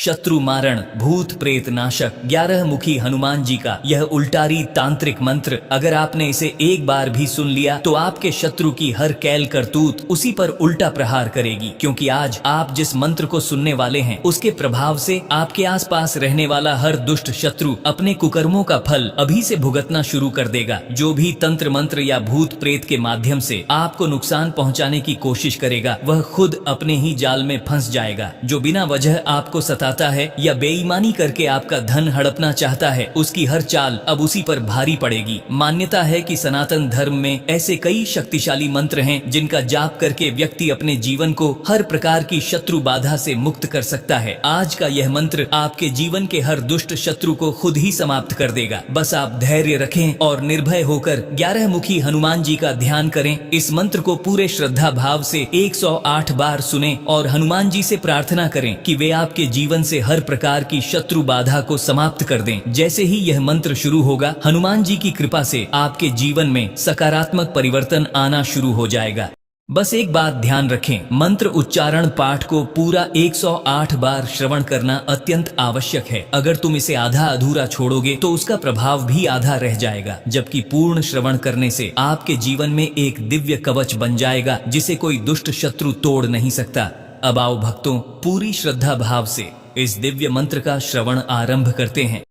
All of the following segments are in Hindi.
शत्रु मारण भूत प्रेत नाशक 11 मुखी हनुमान जी का यह उल्टारी तांत्रिक मंत्र, अगर आपने इसे एक बार भी सुन लिया तो आपके शत्रु की हर कैल करतूत उसी पर उल्टा प्रहार करेगी। क्योंकि आज आप जिस मंत्र को सुनने वाले हैं उसके प्रभाव से आपके आसपास रहने वाला हर दुष्ट शत्रु अपने कुकर्मों का फल अभी से भुगतना शुरू कर देगा। जो भी तंत्र मंत्र या भूत प्रेत के माध्यम से आपको नुकसान पहुंचाने की कोशिश करेगा वह खुद अपने ही जाल में फंस जाएगा। जो बिना वजह आपको है या बेईमानी करके आपका धन हड़पना चाहता है उसकी हर चाल अब उसी पर भारी पड़ेगी। मान्यता है कि सनातन धर्म में ऐसे कई शक्तिशाली मंत्र हैं जिनका जाप करके व्यक्ति अपने जीवन को हर प्रकार की शत्रु बाधा से मुक्त कर सकता है। आज का यह मंत्र आपके जीवन के हर दुष्ट शत्रु को खुद ही समाप्त कर देगा। बस आप धैर्य रखें और निर्भय होकर 11 मुखी हनुमान जी का ध्यान करें। इस मंत्र को पूरे श्रद्धा भाव से 108 बार सुनें और हनुमान जी से प्रार्थना करें कि वे आपके जीवन से हर प्रकार की शत्रु बाधा को समाप्त कर दें। जैसे ही यह मंत्र शुरू होगा हनुमान जी की कृपा से आपके जीवन में सकारात्मक परिवर्तन आना शुरू हो जाएगा। बस एक बात ध्यान रखें, मंत्र उच्चारण पाठ को पूरा 108 बार श्रवण करना अत्यंत आवश्यक है। अगर तुम इसे आधा अधूरा छोड़ोगे तो उसका प्रभाव भी आधा रह जाएगा, जबकि पूर्ण श्रवण करने से आपके जीवन में एक दिव्य कवच बन जाएगा जिसे कोई दुष्ट शत्रु तोड़ नहीं सकता। अब आओ भक्तों, पूरी श्रद्धा भाव से इस दिव्य मंत्र का श्रवण आरंभ करते हैं।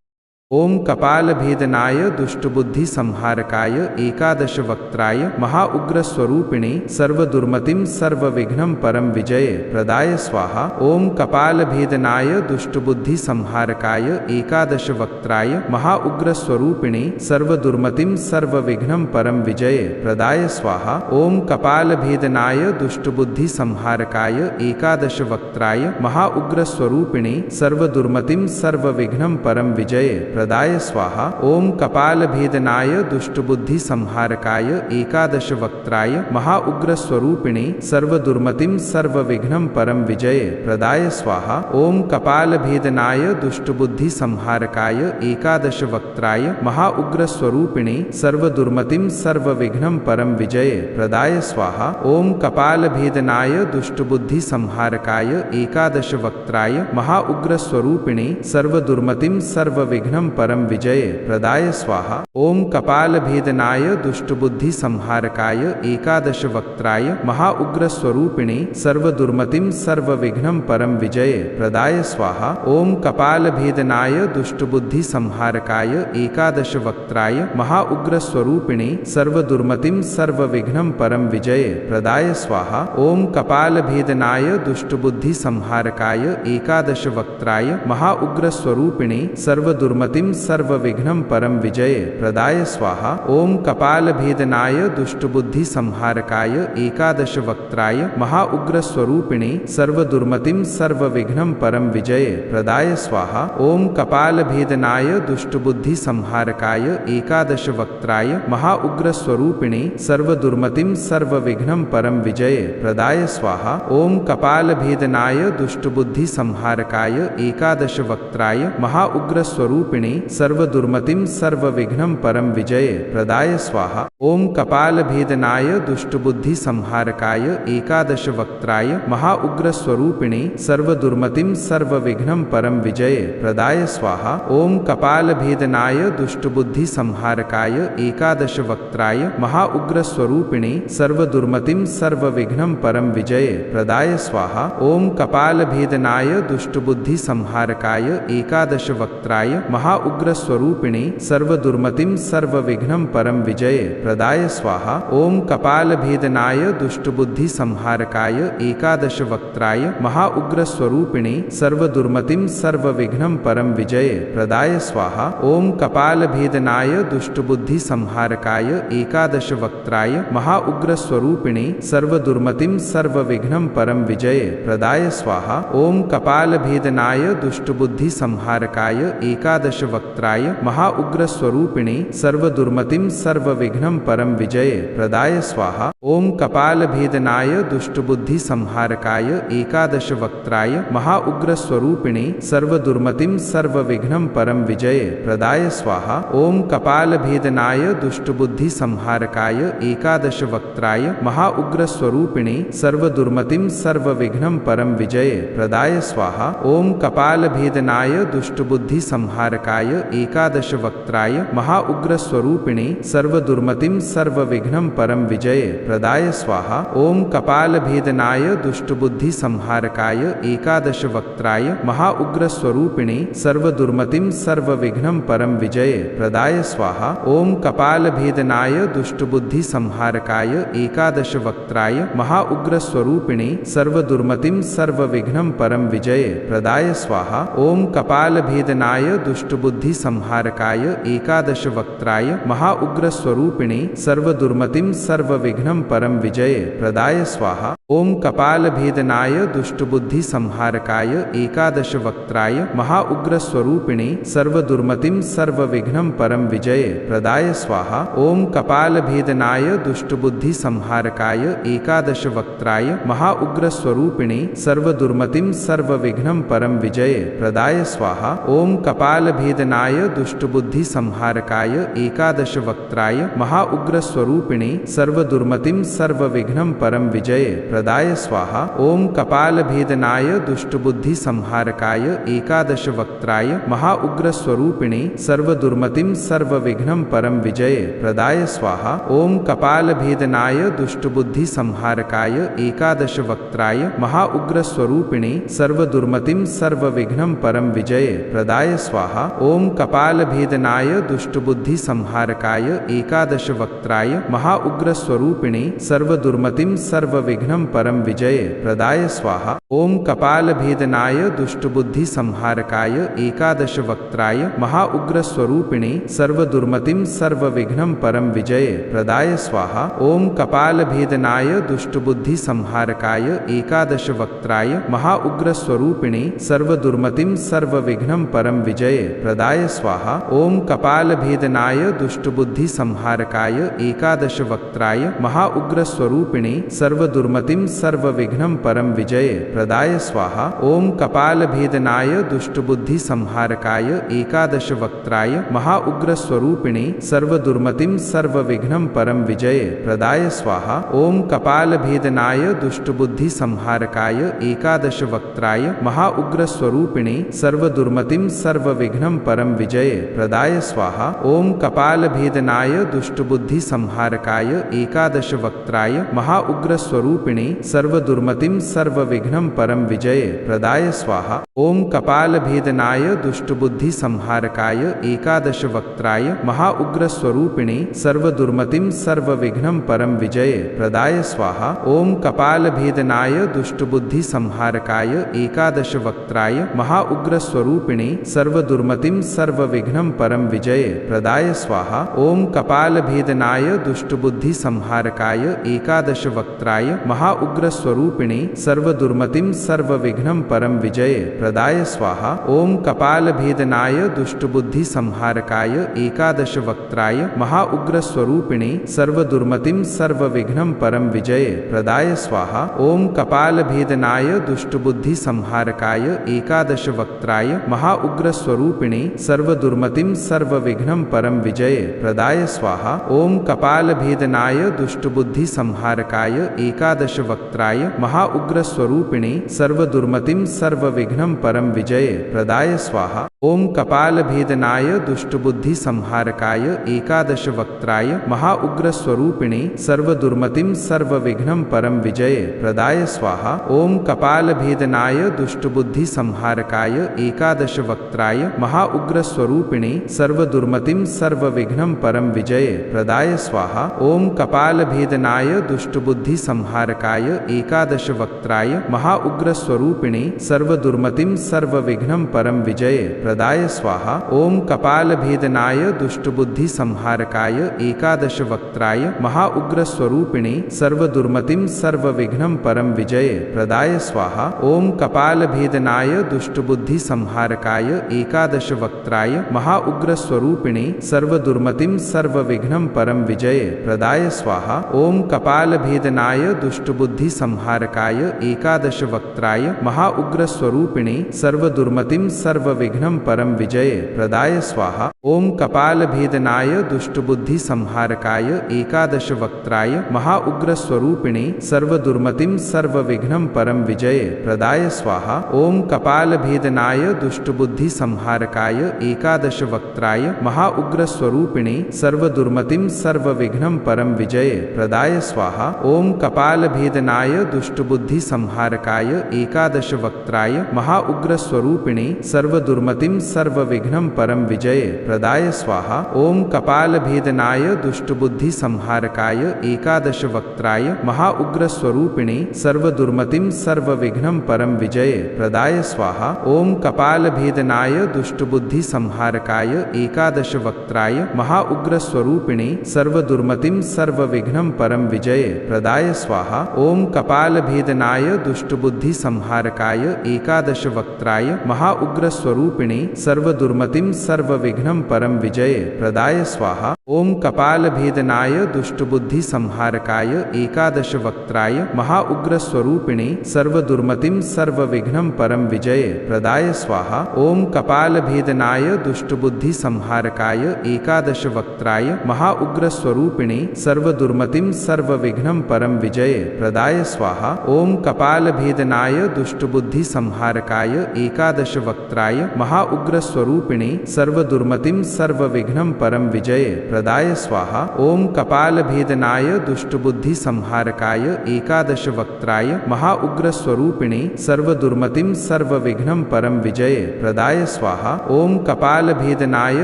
ओम कपाल भेदनाय दुष्टबुद्धि संहारकाय एकादश वक्त्राय महाउग्र स्वरूपिणे सर्वदुर्मतिं सर्वविघ्नं परम विजय प्रदाय स्वाहा। ओम कपाल भेदनाय दुष्टबुद्धि संहारकाय एकादश वक्त्राय महाउग्र स्वरूपिणे सर्वदुर्मतिं सर्वविघ्नं परम विजय प्रदाय स्वाहा। ओम कपाल भेदनाय दुष्टबुद्धि संहारकाय एकादश वक्त्राय महाउग्र स्वरूपिणे सर्वदुर्मतिं सर्वविघ्नं परम विजय प्रदाय स्वाहा। ओम कपाल भेदनाय दुष्टबुद्धि संहारकाय एकादश वक्त्राय महाउग्र स्वरूपिणे सर्वदुर्मतिं सर्वविघ्नं परम विजय प्रदाय स्वाहा। ओम कपाल भेदनाय दुष्टबुद्धि संहारकाय एकादश वक्त्राय महाउग्र स्वरूपिणे सर्वदुर्मतिं सर्वविघ्नं परम विजय प्रदाय स्वाहा। ओम कपाल भेदनाय दुष्टबुद्धि संहारकाय एकादश वक्त्राय महाउग्र स्वरूपिणे सर्वदुर्मतिं सर्वविघ्नं परम विजय प्रदाय स्वाहा। ओम कपाल भेदनाय दुष्टबुद्धि संहारकाय एकादश वक्त्राय महाउग्र स्वरूपिणे सर्वदुर्मतिं सर्वविघ्नं परम विजय प्रदाय स्वाहा। ओम कपाल भेदनाय दुष्टबुद्धि संहारकाय एकादश वक्त्राय महाउग्र स्वरूपिणे सर्वदुर्मतिं सर्वविघ्नं परम विजय प्रदाय स्वाहा। ओम कपाल भेदनाय दुष्टबुद्धि संहारकाय एकादश वक्त्राय महाउग्र स्वरूपिणे सर्वदुर्मतिं सर्वविघ्नं परम विजय प्रदाय स्वाहा। ओम कपाल भेदनाय दुष्टबुद्धि संहारकाय एकादश वक्त्राय महाउग्र स्वरूपिणे सर्वदुर्मतिं सर्वविघ्नं परम विजय प्रदाय स्वाहा। ओम कपाल भेदनाय दुष्टबुद्धि संहारकाय एकादश वक्त्राय महाउग्र स्वरूपिणे सर्वदुर्मतिं सर्वविघ्नं परम विजय प्रदाय स्वाहा। ओम कपाल भेदनाय दुष्टबुद्धि संहारकाय एकादश वक्त्राय महाउग्र स्वरूपिणे सर्वदुर्मतिं सर्वविघ्नं परम विजय प्रदाय स्वाहा। ओम कपाल भेदनाय दुष्टबुद्धि संहारकाय एकादश वक्त्राय महाउग्र स्वरूपिणे सर्वदुर्मतिं सर्वविघ्नं परम विजय प्रदाय स्वाहा। ओम कपाल भेदनाय दुष्टबुद्धि संहारकाय एकादश वक्त्राय महाउग्र स्वरूपिणे सर्वदुर्मतिं सर्वविघ्नं परम विजय प्रदाय स्वाहा। ओम कपाल भेदनाय दुष्टबुद्धि संहारकाय एकादश वक्त्राय महाउग्र स्वरूपिणे सर्वदुर्मतिं सर्वविघ्नं परम विजय प्रदाय स्वाहा। ओम कपाल भेदनाय दुष्टबुद्धि संहारकाय एकादश वक्त्राय महाउग्र स्वरूपिणे सर्वदुर्मतिं सर्वविघ्नं परम विजय प्रदाय स्वाहा। ओम कपाल भेदनाय दुष्टबुद्धि संहारकाय एकादश वक्त्राय महाउग्र स्वरूपिणे सर्वदुर्मतिं सर्वविघ्नं परम विजय प्रदाय स्वाहा। ओम कपाल भेदनाय दुष्टबुद्धि संहारकाय एकादश वक्त्राय महाउग्र स्वरूपिणे सर्वदुर्मतिं सर्वविघ्नं परम विजये प्रदाय स्वाहा। ओम कपालभेदनाय दुष्टबुद्धि संहारकाय एकादश वक्त्राय महाउग्र स्वरूपिणे सर्वदुर्मतिं सर्वविघ्नं परम विजये प्रदाय स्वाहा। ओम कपालभेदनाय दुष्टबुद्धि संहारकाय एकादश वक्त्राय महाउग्र स्वरूपिणे सर्वदुर्मतिं सर्वविघ्नं परम विजये प्रदाय स्वाहा। ओम कपालभेदनाय दुष्टबुद्धि संहारकाय एकादश वक्त्राय महाउग्र स्वरूपिणे सर्वदुर्मतिं सर्वविघ्नं परम विजये प्रदाय स्वाहा। ओम कपालभेदनाय दुष्टबुद्धि संहारकाय एकादश वक्त्राय महाउग्र स्वरूपिणे सर्वदुर्मतिं सर्वविघ्नं परम विजये प्रदाय स्वाहा। ओम कपालभेदनाय दुष्टबुद्धि संहारकाय एकादश वक्त्राय महाउग्र स्वरूपिणे सर्वदुर्मतिं सर्वविघ्नं परम विजये प्रदाय स्वाहा। ओम कपालभेदनाय दुष्टबुद्धि संहारकाय एकादश वक्त्राय महाउग्र स्वरूपिणे सर्वदुर्मतिं सर्वविघ्नं परम विजये प्रदाय स्वाहा। ओम कपालभेदनाय दुष्टबुद्धि संहारकाय एकादश वक्त्राय महाउग्र स्वरूपिणे सर्वदुर्मतिं सर्वविघ्नं परम विजये प्रदाय स्वाहा। ओम कपालभेदनाय दुष्टबुद्धि संहारकाय एकादश वक्त्राय महाउग्र स्वरूपिणे सर्वदुर्मतिं सर्वविघ्नं परम विजये प्रदाय स्वाहा। ओम कपालभेदनाय दुष्टबुद्धि संहारकाय एकादश वक्त्राय महाउग्र स्वरूपिणे सर्वदुर्मतिं सर्वविघ्नं परम विजये प्रदाय स्वाहा। ओम कपालभेदनाय दुष्टबुद्धि संहारकाय एकादश वक्त्राय महाउग्र स्वरूपिणे सर्वदुर्मतिं सर्वविघ्नं परम विजये प्रदाय स्वाहा। ओम कपालभेदनाय दुष्टबुद्धि संहारकाय एकादश वक्त्राय महाउग्र स्वरूपिणे सर्वदुर्मतिं सर्वविघ्नं परम विजये प्रदाय स्वाहा। ओम कपालभेदनाय दुष्टबुद्धि संहारकाय एकादश वक्त्राय महाउग्र स्वरूपिणे सर्वदुर्मतिं सर्वविघ्नं परम विजये प्रदाय स्वाहा। ओम कपालभेदनाय दुष्टबुद्धि संहारकाय एकादश वक्त्राय महाउग्र स्वरूपिणे सर्वदुर्मतिं सर्वविघ्नं परम विजये प्रदाय स्वाहा। ओम कपालभेदनाय दुष्टबुद्धि संहारकाय एकादश वक्त्राय महाउग्र स्वरूपिणे सर्वदुर्मतिं सर्वविघ्नं परम विजये प्रदाय स्वाहा। ओम कपालभेदनाय दुष्टबुद्धि संहारकाय एकादश वक्त्राय महाउग्र स्वरूपिणे सर्वदुर्मतिं सर्वविघ्नं परम विजये प्रदाय स्वाहा। ओम कपालभेदनाय दुष्टबुद्धि संहारकाय एकादश वक्त्राय महाउग्र स्वरूपिणे सर्वदुर्मतिं सर्वविघ्नं परम विजये प्रदाय स्वाहा। ओम कपालभेदनाय दुष्टबुद्धि संहारकाय एकादश वक्त्राय महाउग्र स्वरूपिणे सर्वदुर्मतिं सर्वविघ्नं परम विजये प्रदाय स्वाहा। ओम कपालभेदनाय दुष्टबुद्धि संहारकाय एकादश वक्त्राय महाउग्र स्वरूपिणे सर्वदुर्मतिं सर्वविघ्नं परम विजये प्रदाय स्वाहा। ओम कपालभेदनाय दुष्टबुद्धि संहारकाय एकादश वक्त्राय महाउग्र स्वरूपिणे सर्वदुर्मतिं सर्वविघ्नं परम विजये प्रदाय स्वाहा। ओम कपालभेदनाय दुष्टबुद्धि संहारकाय एकादश वक्त्राय महाउग्र स्वरूपिणे सर्वदुर्मतिं सर्वविघ्नं परम विजये प्रदाय स्वाहा। ओम कपालभेदनाय दुष्टबुद्धि संहारकाय एकादश वक्त्राय महाउग्र स्वरूपिणे सर्वदुर्मतिं सर्वविघ्नं परम विजये प्रदाय स्वाहा। ओम कपालभेदनाय दुष्टबुद्धि संहारकाय एकादश वक्त्राय महाउग्र स्वरूपिणे सर्वदुर्मतिं सर्वविघ्नं परम विजये प्रदाय स्वाहा। ओम कपालभेदनाय दुष्टबुद्धि संहारकाय एकादश वक्त्राय महाउग्र स्वरूपिणे सर्वदुर्मतिं सर्वविघ्नं परम विजये प्रदाय स्वाहा। ओम कपालभेदनाय दुष्टबुद्धि संहारकाय एकादश वक्त्राय महाउग्र स्वरूपिणे सर्वदुर्मतिं सर्वविघ्नं परम विजये प्रदाय स्वाहा। ओम कपालभेदनाय दुष्टबुद्धि संहारकाय एकादश वक्त्राय महाउग्र स्वरूपिणे सर्वदुर्मतिं सर्वविघ्नं परम विजये प्रदाय स्वाहा। ओम कपालभेदनाय दुष्टबुद्धि संहारकाय एकादश वक्त्राय महाउग्र स्वरूपिणे सर्वदुर्मतिं सर्वविघ्नं परम विजये प्रदाय स्वाहा। ओम कपालभेदनाय दुष्टबुद्धि संहारकाय एकादश वक्त्राय महाउग्र स्वरूपिणे सर्वदुर्मतिं दुर्मतिं सर्वविघ्नं परं विजये प्रदाय स्वाहा ओम कपालभेदनाय दुष्टबुद्धि संहारकाय एकादश वक्त्राय महाउग्रस्वरूपिणे सर्वदुर्मतिं सर्वविघ्नं परं विजये प्रदाय स्वाहा ओम कपालभेदनाय दुष्टबुद्धि संहारकाय एकादश वक्त्राय महाउग्रस्वरूपिणे सर्वदुर्मतिं सर्वविघ्नं परं विजये प्रदाय स्वाहा ओम कपालभेदनाय दुष्टबुद्धि संहारकाय एकादश वक्त्राय महाउग्रस्वरूपिणे सर्वदुर्मतिं सर्वविघ्नं परं विजये प्रदाय स्वाहा ओम कपालभेदनाय दुष्टबुद्धि संहारकाय एकादश वक्त्राय महाउग्रस्वरूपिणे सर्वदुर्मतिं सर्वविघ्नं परं विजये प्रदाय स्वाहा ओम कपालभेदनाय दुष्टबुद्धि संहारकाय एकादश वक्त्राय महाउग्रस्वरूपिणे सर्वदुर्मतिं सर्वविघ्नं परं विजये प्रदाय स्वाहा ओम कपालभेदनाय दुष्टबुद्धि संहारकाय एकादश वक्त्राय महाउग्रस्वरूपिणे सर्वदुर्मतिं सर्वविघ्नं परं विजये प्रदाय स्वाहा ओम कपालभेदनाय दुष्टबुद्धि संहारकाय एकादश वक्त्राय महाउग्रस्वरूपिणे सर्वदुर्मतिं सर्वविघ्नं परं विजये प्रदाय स्वाहा ओम कपालभेदनाय दुष्टबुद्धि संहारकाय एकादश वक्त्राय महाउग्रस्वरूपिणे सर्वदुर्मतिं सर्वविघ्नं परं विजये प्रदाय स्वाहा ओम कपालभेदनाय दुष्टबुद्धि संहारकाय एकादश वक्त्राय महाउग्रस्वरूपिणे सर्वदुर्मतिं सर्वविघ्नं परं विजये प्रदाय स्वाहा ओम कपालभेदनाय दुष्टबुद्धि संहारकाय एकादश वक्त्राय महाउग्रस्वरूपिणे सर्वदुर्मतिं सर्वविघ्नं परं विजये प्रदाय स्वाहा ओम कपालभेदनाय दुष्टबुद्धि संहारकाय एकादश वक्त्राय महाउग्रस्वरूपिणे सर्वदुर्मतिं सर्वविघ्नं परं विजये प्रदाय स्वाहा ओम कपालभेदनाय दुष्टबुद्धि संहारकाय एकादश वक्त्राय महाउग्रस्वरूपिणे सर्वदुर्मतिं सर्वविघ्नं परं विजये प्रदाय स्वाहा ओम कपालभेदनाय दुष्टबुद्धि संहारकाय एकादश वक्त्राय महाउग्रस्वरूपिणे सर्वदुर्मतिं सर्वविघ्नं परं विजये प्रदाय स्वाहा ओम कपालभेदनाय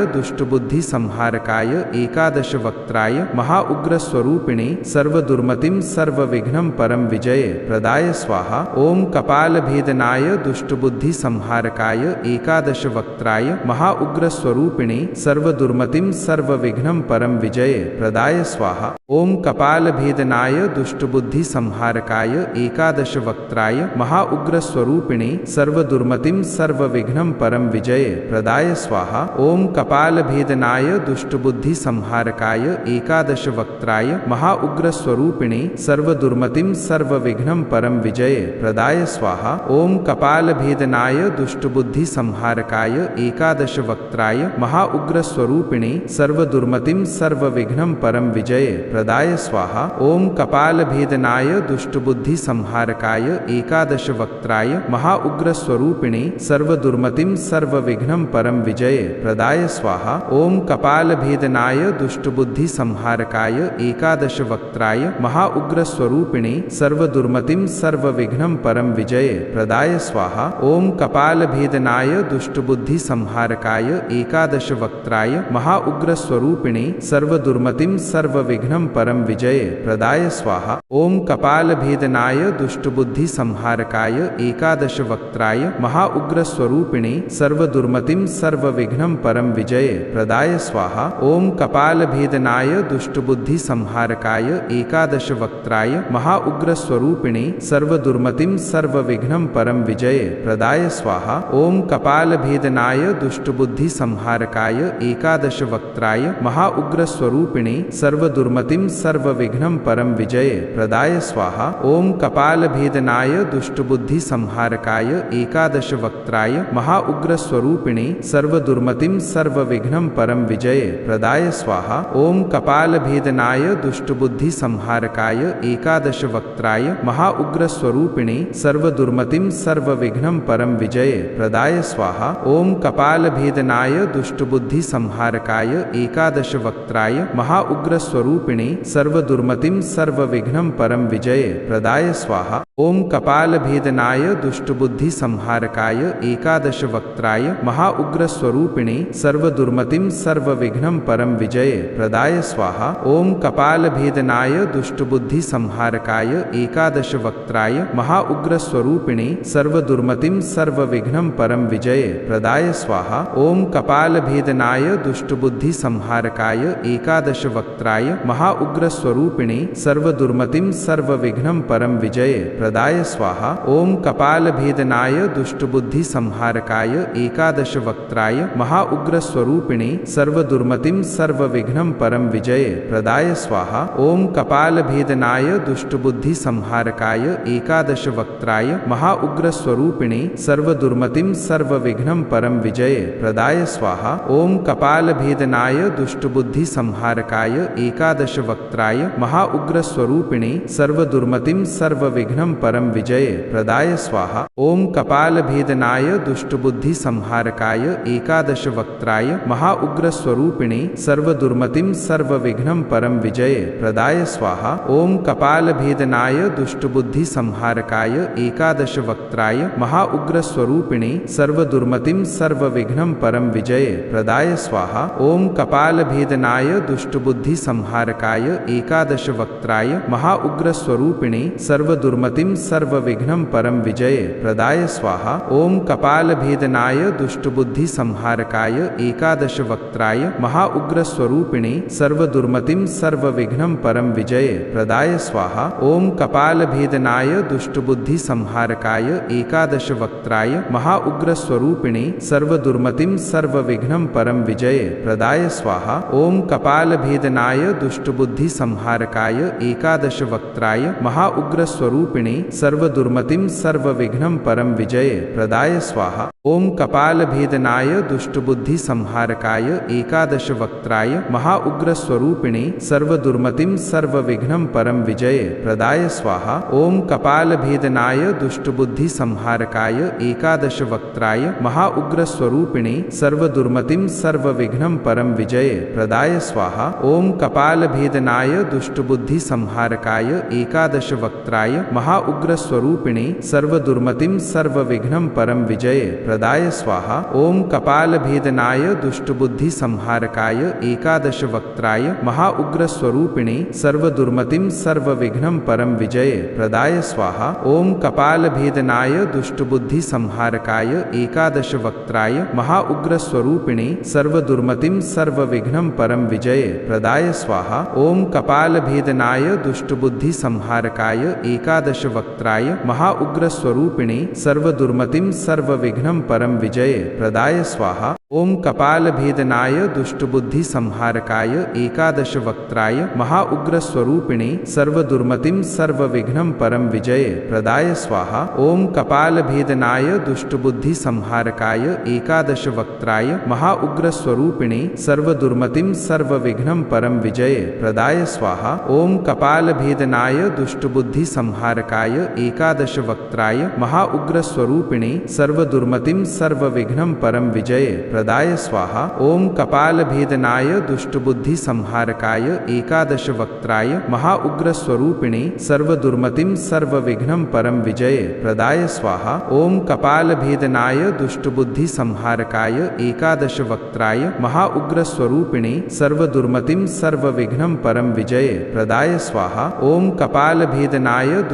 दुष्टबुद्धि संहारकाय एकादश वक्त्राय महाउग्रस्वरूपिणे सर्वदुर्मतिं सर्वविघ्नं परं विजये प्रदाय स्वाहा ओम कपालभेदनाय दुष्टबुद्धि संहारकाय एकादश वक्त्राय महाउग्रस्वरूपिणे सर्वदुर्मतिं सर्वविघ्नं परं विजये प्रदाय स्वाहा ओम कपालभेदनाय दुष्टबुद्धि संहारकाय एकादश वक्त्राय महाउग्रस्वरूपिणे सर्वदुर्मतिं सर्वविघ्नं परं विजये प्रदाय स्वाहा ओम कपालभेदनाय दुष्टबुद्धि संहारकाय एकादश वक्त्राय महाउग्रस्वरूपिणे सर्वदुर्मतिं सर्वविघ्नं परं विजये प्रदाय स्वाहा ओम कपालभेदनाय दुष्टबुद्धि संहारकाय एकादश वक्त्राय महाउग्रस्वरूपिणे सर्वदुर्मतिं सर्वविघ्नं परं विजये प्रदाय स्वाहा ओम कपालभेदनाय दुष्टबुद्धि संहारकाय एकादश वक्त्राय महाउग्रस्वरूपिणे सर्वदुर्मतिं सर्वविघ्नं परं विजये प्रदाय स्वाहा ओम कपालभेदनाय दुष्टबुद्धि संहारकाय एकादश वक्त्राय महाउग्रस्वरूपिणे सर्वदुर्मतिं सर्वविघ्नं परं विजये प्रदाय स्वाहा ओम कपालभेदनाय दुष्टबुद्धि संहारकाय एकादश वक्त्राय महाउग्रस्वरूपिणे सर्वदुर्मतिं सर्वविघ्नं परं विजये प्रदाय स्वाहा ओम कपालभेदनाय दुष्टबुद्धि संहारकाय एकादश वक्त्राय महाउग्रस्वरूपिणे सर्वदुर्मतिं सर्वविघ्नं परं विजये प्रदाय स्वाहा ओम कपालभेदनाय दुष्टबुद्धि संहारकाय एकादश वक्त्राय महाउग्रस्वरूपिणे सर्वदुर्मतिं सर्वविघ्नं परं विजये प्रदाय स्वाहा ओम कपालभेदनाय दुष्टबुद्धि संहारकाय एकादश वक्त्राय महाउग्रस्वरूपिणे सर्वदुर्मतिं सर्वविघ्नं परं विजये प्रदाय स्वाहा ओम कपालभेदनाय दुष्टबुद्धि संहारकाय एकादश वक्त्राय महाउग्रस्वरूपिणे सर्वदुर्मतिं सर्वविघ्नं परं विजये प्रदाय स्वाहा ओम कपालभेदनाय दुष्टबुद्धि संहारकाय एकादश वक्त्राय महाउग्रस्वरूपिणे सर्वदुर्मतिं सर्वविघ्नं परं विजये प्रदाय स्वाहा ओम कपालभेदनाय दुष्टबुद्धि संहारकाय एकादश वक्त्राय महाउग्रस्वरूपिणे स्वरूपिणे सर्वदुर्मतिं सर्वविघ्नं परम विजये प्रदाय स्वाहा। ओम कपालभेदनाय दुष्टबुद्धि संहारकाय एकादश वक्त्राय महाउग्र स्वरूपिणे सर्वदुर्मतिं सर्वविघ्नं परम विजये प्रदाय स्वाहा। ओम कपालभेदनाय दुष्टबुद्धि संहारकाय एकादश वक्त्राय महाउग्र स्वरूपिणे सर्वदुर्मतिं सर्वविघ्नं परम विजये प्रदाय स्वाहा। ओम कपालभेदनाय दुष्टबुद्धि संहारकाय एकादश वक्त्राय महाउग्र स्वरूपिणे सर्वदुर्मतिं सर्वविघ्नं परम विजये प्रदाय स्वाहा। ओम कपालभेदनाय दुष्टबुद्धि संहारकाय एकादश वक्त्राय महाउग्र स्वरूपिणे सर्वदुर्मतिं सर्वविघ्नं परम विजये प्रदाय स्वाहा। ओम कपालभेदनाय दुष्टबुद्धि संहारकाय एकादश वक्त्राय महाउग्र स्वरूपिणे सर्वदुर्मतिं सर्वविघ्नं परम विजये प्रदाय स्वाहा। ओम कपालभेदनाय दुष्टबुद्धि संहारकाय एकादश वक्त्राय महाउग्र स्वरूपिणे सर्वदुर्मतिं सर्वविघ्नं परम विजये प्रदाय स्वाहा। ओम कपालभेदनाय दुष्टबुद्धि संहारकाय एकादश वक्त्राय महाउग्र स्वरूपिणे सर्वदुर्मतिं सर्वविघ्नं परम विजये प्रदाय स्वाहा। ओम कपालभेदनाय दुष्टबुद्धि संहारकाय एकादश वक्त्राय महाउग्र स्वरूपिणे सर्वदुर्मतिं सर्वविघ्नं परम विजये प्रदाय स्वाहा। ओम कपालभेदनाय दुष्टबुद्धि संहारकाय एकादश वक्त्राय महाउग्र स्वरूपिणे सर्वदुर्मतिं सर्वविघ्नं परम विजये प्रदाय स्वाहा। ओम कपालभेदनाय दुष्टबुद्धि संहारकाय एकादश वक्त्राय महाउग्र स्वरूपिणे सर्वदुर्मतिं सर्वविघ्नं परम विजये प्रदाय स्वाहा। ओम कपालभेदनाय दुष्टबुद्धि संहारकाय एकादश वक्त्राय महाउग्र स्वरूपिणे सर्वदुर्मतिं सर्वविघ्नं परम विजये प्रदाय स्वाहा। ओम कपालभेदनाय दुष्टबुद्धि संहारकाय एकादश वक्त्राय महाउग्र स्वरूपिणे सर्वदुर्मतिं सर्वविघ्नं परम विजये प्रदाय स्वाहा। ओम कपालभेदनाय दुष्टबुद्धि संहारकाय एकादश वक्त्राय महाउग्र स्वरूपिणे सर्वदुर्मतिं सर्वविघ्नं परम विजये प्रदाय स्वाहा। ओम कपालभेदनाय दुष्टबुद्धि संहारकाय एकादश वक्त्राय महाउग्र स्वरूपिणे सर्वदुर्मतिं सर्वविघ्नं परम विजये प्रदाय स्वाहा। ओम कपालभेदनाय दुष्टबुद्धि संहारकाय एकादश वक्त्राय महाउग्र स्वरूपिणे सर्वदुर्मतिं सर्वविघ्नं परम विजये प्रदाय स्वाहा। ओम कपालभेदनाय दुष्टबुद्धि संहारकाय एकादश वक्त्राय महाउग्र स्वरूपिणे सर्वदुर्मतिं सर्वविघ्नं परम विजये प्रदाय स्वाहा। ओम कपालभेदनाय दुष्टबुद्धि संहारकाय एकादश वक्त्राय महाउग्र स्वरूपिणे सर्वदुर्मतिं सर्वविघ्नं परम विजये प्रदाय स्वाहा। ओम कपालभेदनाय दुष्टबुद्धि संहारकाय एकादश वक्त्राय महाउग्र स्वरूपिणे सर्वदुर्मतिं सर्वविघ्नं परम विजये प्रदाय स्वाहा। ओम कपालभेदनाय दुष्टबुद्धि संहारकाय एकादश वक्त्राय महाउग्र स्वरूपिणे सर्वदुर्मतिं सर्वविघ्नं परम विजये प्रदाय स्वाहा। ओम कपालभेदनाय दुष्टबुद्धि संहारकाय एकादश वक्त्राय महाउग्र स्वरूपिणे सर्वदुर्मतिं सर्वविघ्नं परम विजये प्रदाय स्वाहा। ओम कपालभेदनाय दुष्टबुद्धि संहारकाय एकादश वक्त्राय महाउग्र स्वरूपिणे सर्वदुर्मतिं सर्वविघ्नं परम विजये प्रदाय स्वाहा। ओम कपालभेदनाय दुष्टबुद्धि संहारकाय एकादश वक्त्राय महाउग्र स्वरूपिणे सर्वदुर्मतिं सर्वविघ्नं परम विजये प्रदाय स्वाहा। ओम कपालभेदनाय दुष्टबुद्धि संहारकाय एकादश वक्त्राय महाउग्र स्वरूपिणे सर्वदुर्मतिं सर्वविघ्नं परम विजये प्रदाय स्वाहा। ओम कपालभेदनाय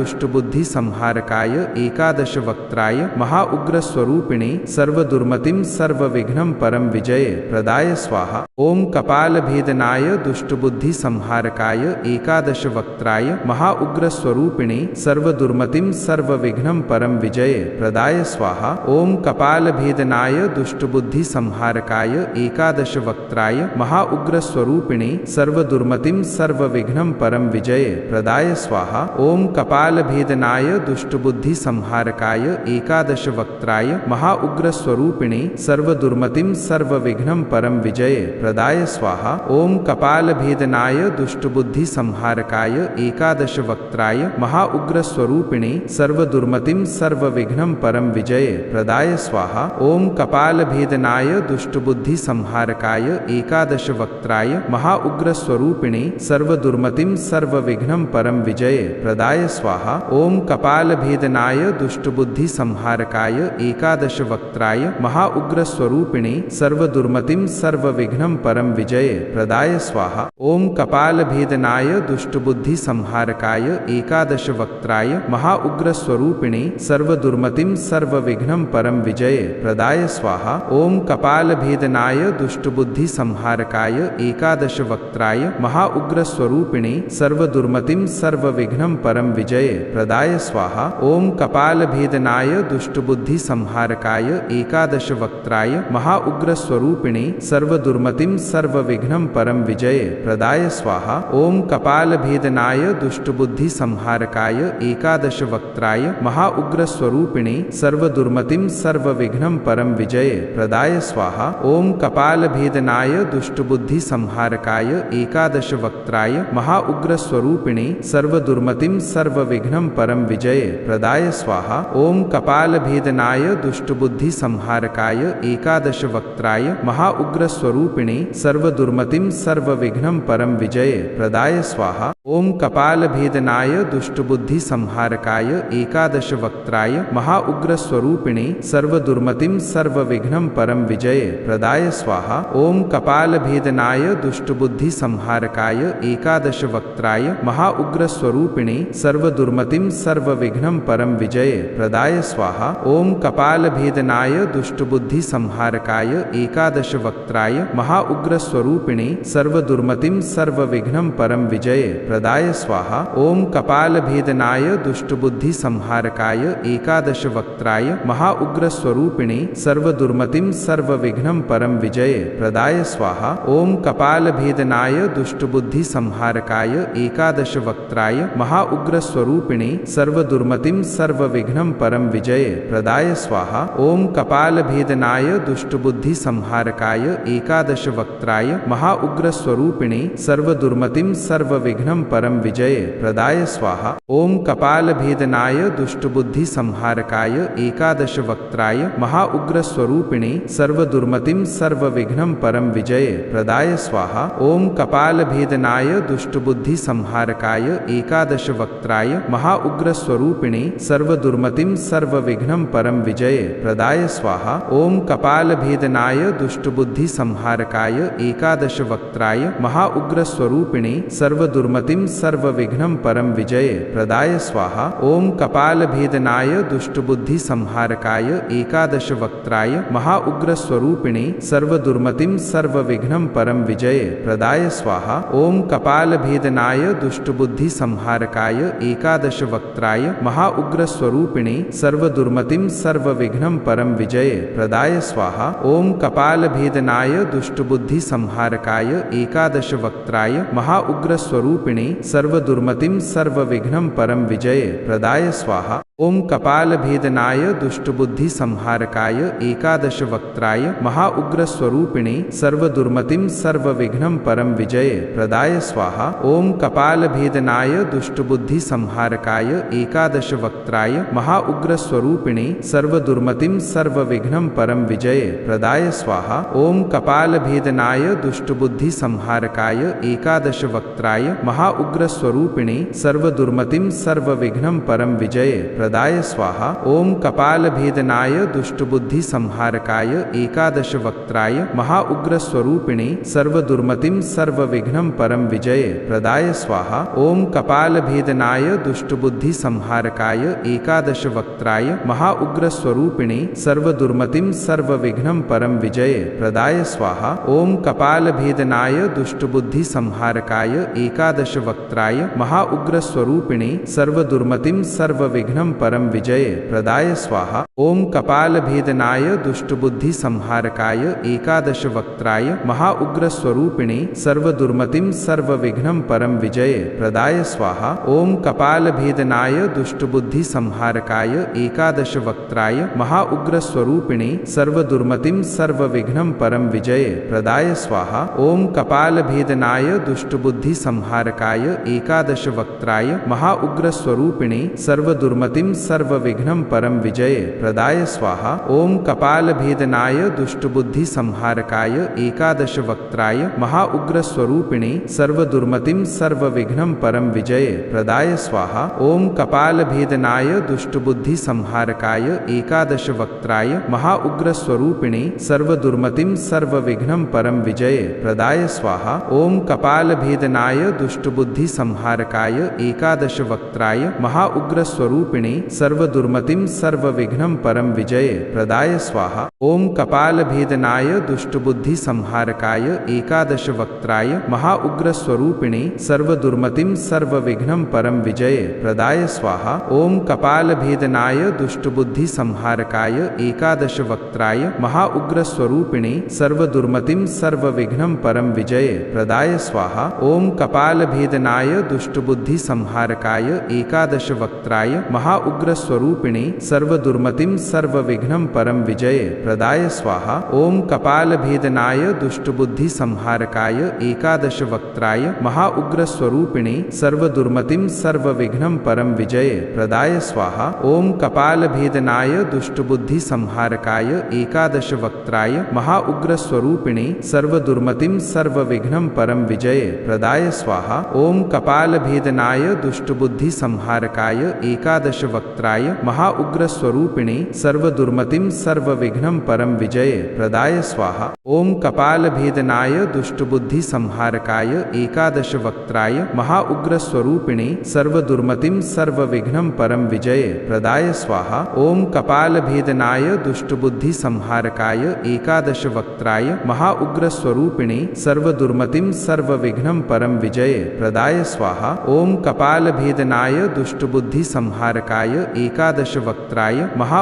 दुष्टबुद्धि संहारकाय एकादश वक्त्राय महाउग्र स्वरूपिणे सर्वदुर्मतिं सर्वविघ्नं परम विजये प्रदाय स्वाहा। ओम कपालभेदनाय दुष्टबुद्धि संहारकाय एकादश वक्त्राय महाउग्र स्वरूपिणे सर्वदुर्मतिं सर्वविघ्नं परम विजये प्रदाय स्वाहा। ओम कपालभेदनाय दुष्टबुद्धि संहारकाय एकादश वक्त्राय महाउग्र स्वरूपिणे सर्वदुर्मतिं सर्वविघ्नं परम विजये प्रदाय स्वाहा। ओम कपालभेदनाय दुष्टबुद्धि संहारकाय एकादश वक्त्राय महाउग्र स्वरूपिणे सर्वदुर्मतिं सर्वविघ्नं परम विजये प्रदाय स्वाहा। ओम कपालभेदनाय दुष्टबुद्धि संहारकाय एकादश वक्त्राय महाउग्र स्वरूपिणे सर्वदुर्मतिं सर्वविघ्नं परम विजये प्रदाय स्वाहा। ओम कपालभेदनाय दुष्टबुद्धि संहारकाय एकादश वक्त्राय महाउग्र स्वरूपिणे सर्वदुर्मतिं सर्वविघ्नं परम विजये प्रदाय स्वाहा। ओम कपालभेदनाय दुष्टबुद्धिसंहारकाय एकादशवक्त्राय महाउग्रस्वरूपिणे सर्वदुर्मतिं सर्वविघ्नं परम विजये प्रदाय स्वाहा। ओम कपालभेदनाय दुष्टबुद्धिसंहारकाय एकादशवक्त्राय महाउग्रस्वरूपिणे सर्वदुर्मतिं सर्वविघ्नं परम विजये प्रदाय स्वाहा। ओम कपालभेदनाय दुष्टबुद्धिसंहारकाय एकादशवक्त्राय महाउग्रस्वरूपिणे सर्वदुर्मतिं सर्वविघ्नं परम विजये प्रदाय स्वाहा। ओम कपालभेदनाय दुष्टबुद्धिसंहारकाय एकादशवक्त्राय महाउग्रस्वरूपिणे सर्वदुर्मतिं सर्वविघ्नं परम विजये प्रदाय स्वाहा। ओम कपालभेदनाय दुष्टबुद्धिसंहारकाय एकादशवक्त्राय महाउग्रस्वरूपिणे सर्वदुर्मतिं सर्वविघ्नं परम विजये प्रदाय स्वाहा। ओम कपालभेदनाय दुष्टबुद्धिसंहारकाय एकादशवक्त्राय महाउग्रस्वरूपिणे सर्वदुर्मतिं सर्वविघ्नं परम विजये प्रदाय स्वाहा। ओम कपालभेदनाय दुष्टबुद्धिसंहारकाय एकादशवक्त्राय महाउग्रस्वरूपिणे सर्वदुर्मतिं सर्वविघ्नं परम विजये प्रदाय स्वाहा। ओम कपालभेदनाय दुष्टबुद्धिसंहारकाय एकादशवक्त्राय महाउग्रस्वरूपिणे सर्वदुर्मतिं सर्वविघ्नं परम विजये प्रदाय स्वाहा। ओम कपालभेदनाय दुष्टबुद्धिसंहारकाय एकादशवक्त्राय महाउग्रस्वरूपिणे सर्वदुर्मतिं सर्वविघ्नं परम विजये प्रदाय स्वाहा। ओम कपालभेदनाय दुष्टबुद्धिसंहारकाय एकादशवक्त्राय महाउग्रस्वरूपिणे सर्वदुर्मतिं सर्वविघ्नं परम विजये प्रदाय स्वाहा। ओम कपालभेदनाय दुष्टबुद्धिसंहारकाय एकादशवक्त्राय महाउग्रस्वरूपिणे सर्वदुर्मतिं सर्वविघ्नं परम विजये प्रदाय स्वाहा। ओम कपालभेदनाय दुष्टबुद्धिसंहारकाय एकादशवक्त्राय महाउग्रस्वरूपिणे सर्वदुर्मतिं सर्वविघ्नं परम विजये प्रदाय स्वाहा। ओम कपालभेदनाय दुष्टबुद्धिसंहारकाय एकादशवक्त्राय महाउग्रस्वरूपिणे सर्वदुर्मतिं सर्वविघ्नं परम विजये प्रदाय स्वाहा। ओम कपालभेदनाय दुष्टबुद्धिसंहारकाय एकादशवक्त्राय महाउग्रस्वरूपिणे सर्वदुर्मतिं सर्वविघ्नं परम विजये प्रदाय स्वाहा। ओम कपालभेदनाय दुष्टबुद्धिसंहारकाय एकादशवक्त्राय महाउग्रस्वरूपिणे सर्वदुर्मतिं सर्वविघ्नं परम विजये प्रदाय स्वाहा। ओम कपालभेदनाय दुष्टबुद्धिसंहारकाय एकादशवक्त्राय महाउग्रस्वरूपिणे सर्वदुर्मतिं सर्वविघ्नं परम विजये प्रदाय स्वाहा। ओम कपालभेदनाय दुष्टबुद्धिसंहारकाय एकादशवक्त्राय महाउग्रस्वरूपिणे सर्वदुर्मतिं सर्वविघ्नं परम विजये प्रदाय स्वाहा। ओम कपालभेदनाय दुष्टबुद्धिसंहारकाय एकादशवक्त्राय महाउग्रस्वरूपिणे सर्वदुर्मतिं सर्वविघ्नं परम विजये प्रदाय स्वाहा। ओम कपालभेदनाय दुष्टबुद्धिसंहारकाय एकादशवक्त्राय महाउग्रस्वरूपिणे सर्वदुर्मतिं सर्वविघ्नं परम विजये प्रदाय स्वाहा। ओम कपालभेदनाय दुष्टबुद्धिसंहारकाय एकादशवक्त्राय महाउग्रस्वरूपिणे सर्वदुर्मतिं सर्वविघ्नं परम विजये प्रदाय स्वाहा। ओम कपालभेदनाय दुष्टबुद्धिसंहारकाय एकादशवक्त्राय महाउग्रस्वरूपिणे सर्वदुर्मतिं सर्वविघ्नं परम विजये प्रदाय स्वाहा। ओम कपालभेदनाय दुष्टबुद्धिसंहारकाय एकादशवक्त्राय महाउग्रस्वरूपिणे सर्वदुर्मतिं सर्वविघ्नं परम विजये प्रदाय स्वाहा। ओम कपालभेदनाय दुष्टबुद्धिसंहारकाय एकादशवक्त्राय महाउग्रस्वरूपिणे सर्वदुर्मतिं सर्वविघ्नं परम विजये प्रदाय स्वाहा। ओम कपालभेदनाय दुष्टबुद्धिसंहारकाय एकादशवक्त्राय महाउग्रस्वरूपिणे सर्वदुर्मतिं सर्वविघ्नं परम विजये प्रदाय स्वाहा। ओम कपालभेदनाय दुष्टबुद्धिसंहारकाय एकादशवक्त्राय महाउग्रस्वरूपिणे सर्वदुर्मतिं सर्वविघ्नं परम विजये प्रदाय स्वाहा। ओम कपालभेदनाय दुष्टबुद्धिसंहारकाय एकादशवक्त्राय महाउग्रस्वरूपिणे सर्वदुर्मतिं सर्वविघ्नं परम विजये प्रदाय स्वाहा। ओम कपालभेदनाय दुष्टबुद्धिसंहारकाय एकादशवक्त्राय महाउग्रस्वरूपिणे सर्वदुर्मतिं सर्वविघ्नं परम विजये प्रदाय स्वाहा। ओम कपालभेदनाय दुष्टबुद्धिसंहारकाय एकादशवक्त्राय महाउग्रस्वरूपिणे सर्वदुर्मतिं सर्वदुर्मतिं सर्वविघ्नं परं विजये प्रदाय स्वाहा। ओम कपालभेदनाय दुष्टबुद्धि संहारकाय एकादश वक्त्राय महाउग्र स्वरूपिणे सर्वदुर्मतिं सर्वविघ्नं परं विजये प्रदाय स्वाहा। ओम कपालभेदनाय दुष्टबुद्धि संहारकाय एकादश वक्त्राय महाउग्र स्वरूपिणे सर्वदुर्मतिं सर्वविघ्नं परं विजये प्रदाय स्वाहा। ओम कपालभेदनाय दुष्टबुद्धि संहारकाय एकादश वक्त्राय महाउग्र स्वरूपिणे सर्वदुर्मतिं सर्वविघ्नं परं विजये प्रदाय स्वाहा। ओम कपालभेदनाय दुष्टबुद्धि संहारकाय एकादश वक्त्राय महाउग्र स्वरूपिणे सर्वदुर्मतिं सर्वविघ्नं परं विजये प्रदाय स्वाहा। ओम कपालभेदनाय दुष्टबुद्धि संहारकाय एकादश वक्त्राय महाउग्र स्वरूपिणे सर्वदुर्मतिं सर्वविघ्नं परं विजये प्रदाय स्वाहा। ओम कपालभेदनाय दुष्टबुद्धि संहारकाय एकादश वक्त्राय महाउग्र स्वरूपिणे सर्वदुर्मतिं सर्वविघ्नं परं विजये प्रदाय स्वाहा। ओम कपालभेदनाय दुष्टबुद्धि संहारकाय एकादश वक्त्राय महाउग्र स्वरूपिणे सर्वदुर्मतिं सर्वविघ्नं परं विजये प्रदाय स्वाहा। ओम कपालभेदनाय दुष्टबुद्धि संहारकाय एकादश वक्त्राय महाउग्र स्वरूपिणे सर्वदुर्मतिं सर्वविघ्नं परं विजये प्रदाय स्वाहा। ओम कपालभेदनाय दुष्टबुद्धि संहारकाय एकादश वक्त्राय महाउग्र स्वरूपिणे सर्वदुर्मतिं सर्वविघ्नं परं विजये प्रदाय स्वाहा। ओम कपालभेदनाय दुष्टबुद्धि संहारकाय एकादश वक्त्राय महाउग्र स्वरूपिणे सर्वदुर्मतिं सर्वविघ्नं परं विजये प्रदाय स्वाहा। ओम कपालभेदनाय दुष्टबुद्धि संहारकाय एकादश वक्त्राय महाउग्र स्वरूपिणे सर्वदुर्मतिं सर्वविघ्नं परं विजये प्रदाय स्वाहा। ओम कपालभेदनाय दुष्टबुद्धि संहारकाय एकादश वक्त्राय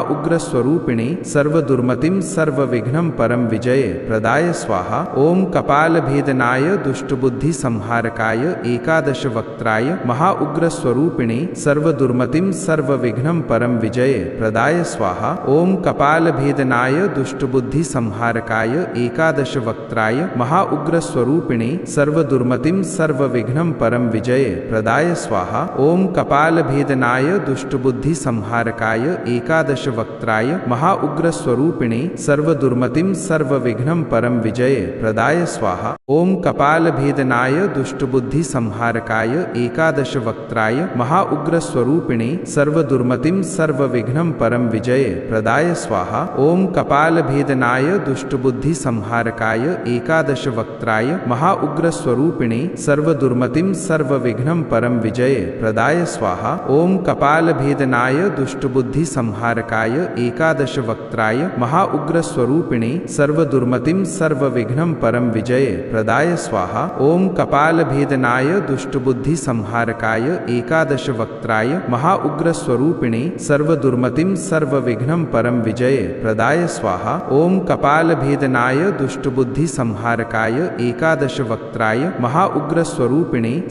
महाउग्र स्वरूपिणे सर्वदुर्मतिं सर्वविघ्नं परं विजये प्रदाय स्वाहा। ओम कपालभेदनाय दुष्टबुद्धि संहारकाय एकादश वक्त्राय महाउग्र स्वरूपिणे सर्वदुर्मतिं सर्वविघ्नं परं विजये प्रदाय स्वाहा। ओम कपालभेदनाय दुष्टबुद्धि संहारकाय एकादश वक्त्राय महाउग्र स्वरूपिणे सर्वदुर्मतिं सर्वविघ्नं परं विजये प्रदाय स्वाहा। ओम कपालभेदनाय दुष्टबुद्धि संहारकाय एकादश वक्त्राय महाउग्र स्वरूपिणे सर्वदुर्मतिं सर्वविघ्नं परं विजये प्रदाय स्वाहा। ओम कपालभेदनाय दुष्टबुद्धि संहारकाय एकादश वक्त्राय महाउग्र स्वरूपिणे सर्वदुर्मतिं सर्वविघ्नं परं विजये प्रदाय स्वाहा। ओम कपालभेदनाय दुष्टबुद्धि संहारकाय एकादश वक्त्राय महाउग्र स्वरूपिणे सर्वदुर्मतिं सर्वविघ्नं परं विजये प्रदाय स्वाहा। ओम कपालभेदनाय दुष्टबुद्धि संहारकाय एकादश वक्त्राय महाउग्र स्वरूपिणे सर्वदुर्मतिं सर्वविघ्नं परं विजये प्रदाय स्वाहा। ओम कपालभेदनाय दुष्टबुद्धि संहारकाय एकादश वक्त्राय महाउग्र स्वरूपिणे सर्वदुर्मतिं सर्वविघ्नं परं विजये प्रदाय स्वाहा। ओम कपालभेदनाय दुष्टबुद्धि संहारकाय एकादश वक्त्राय महाउग्र स्वरूपिणे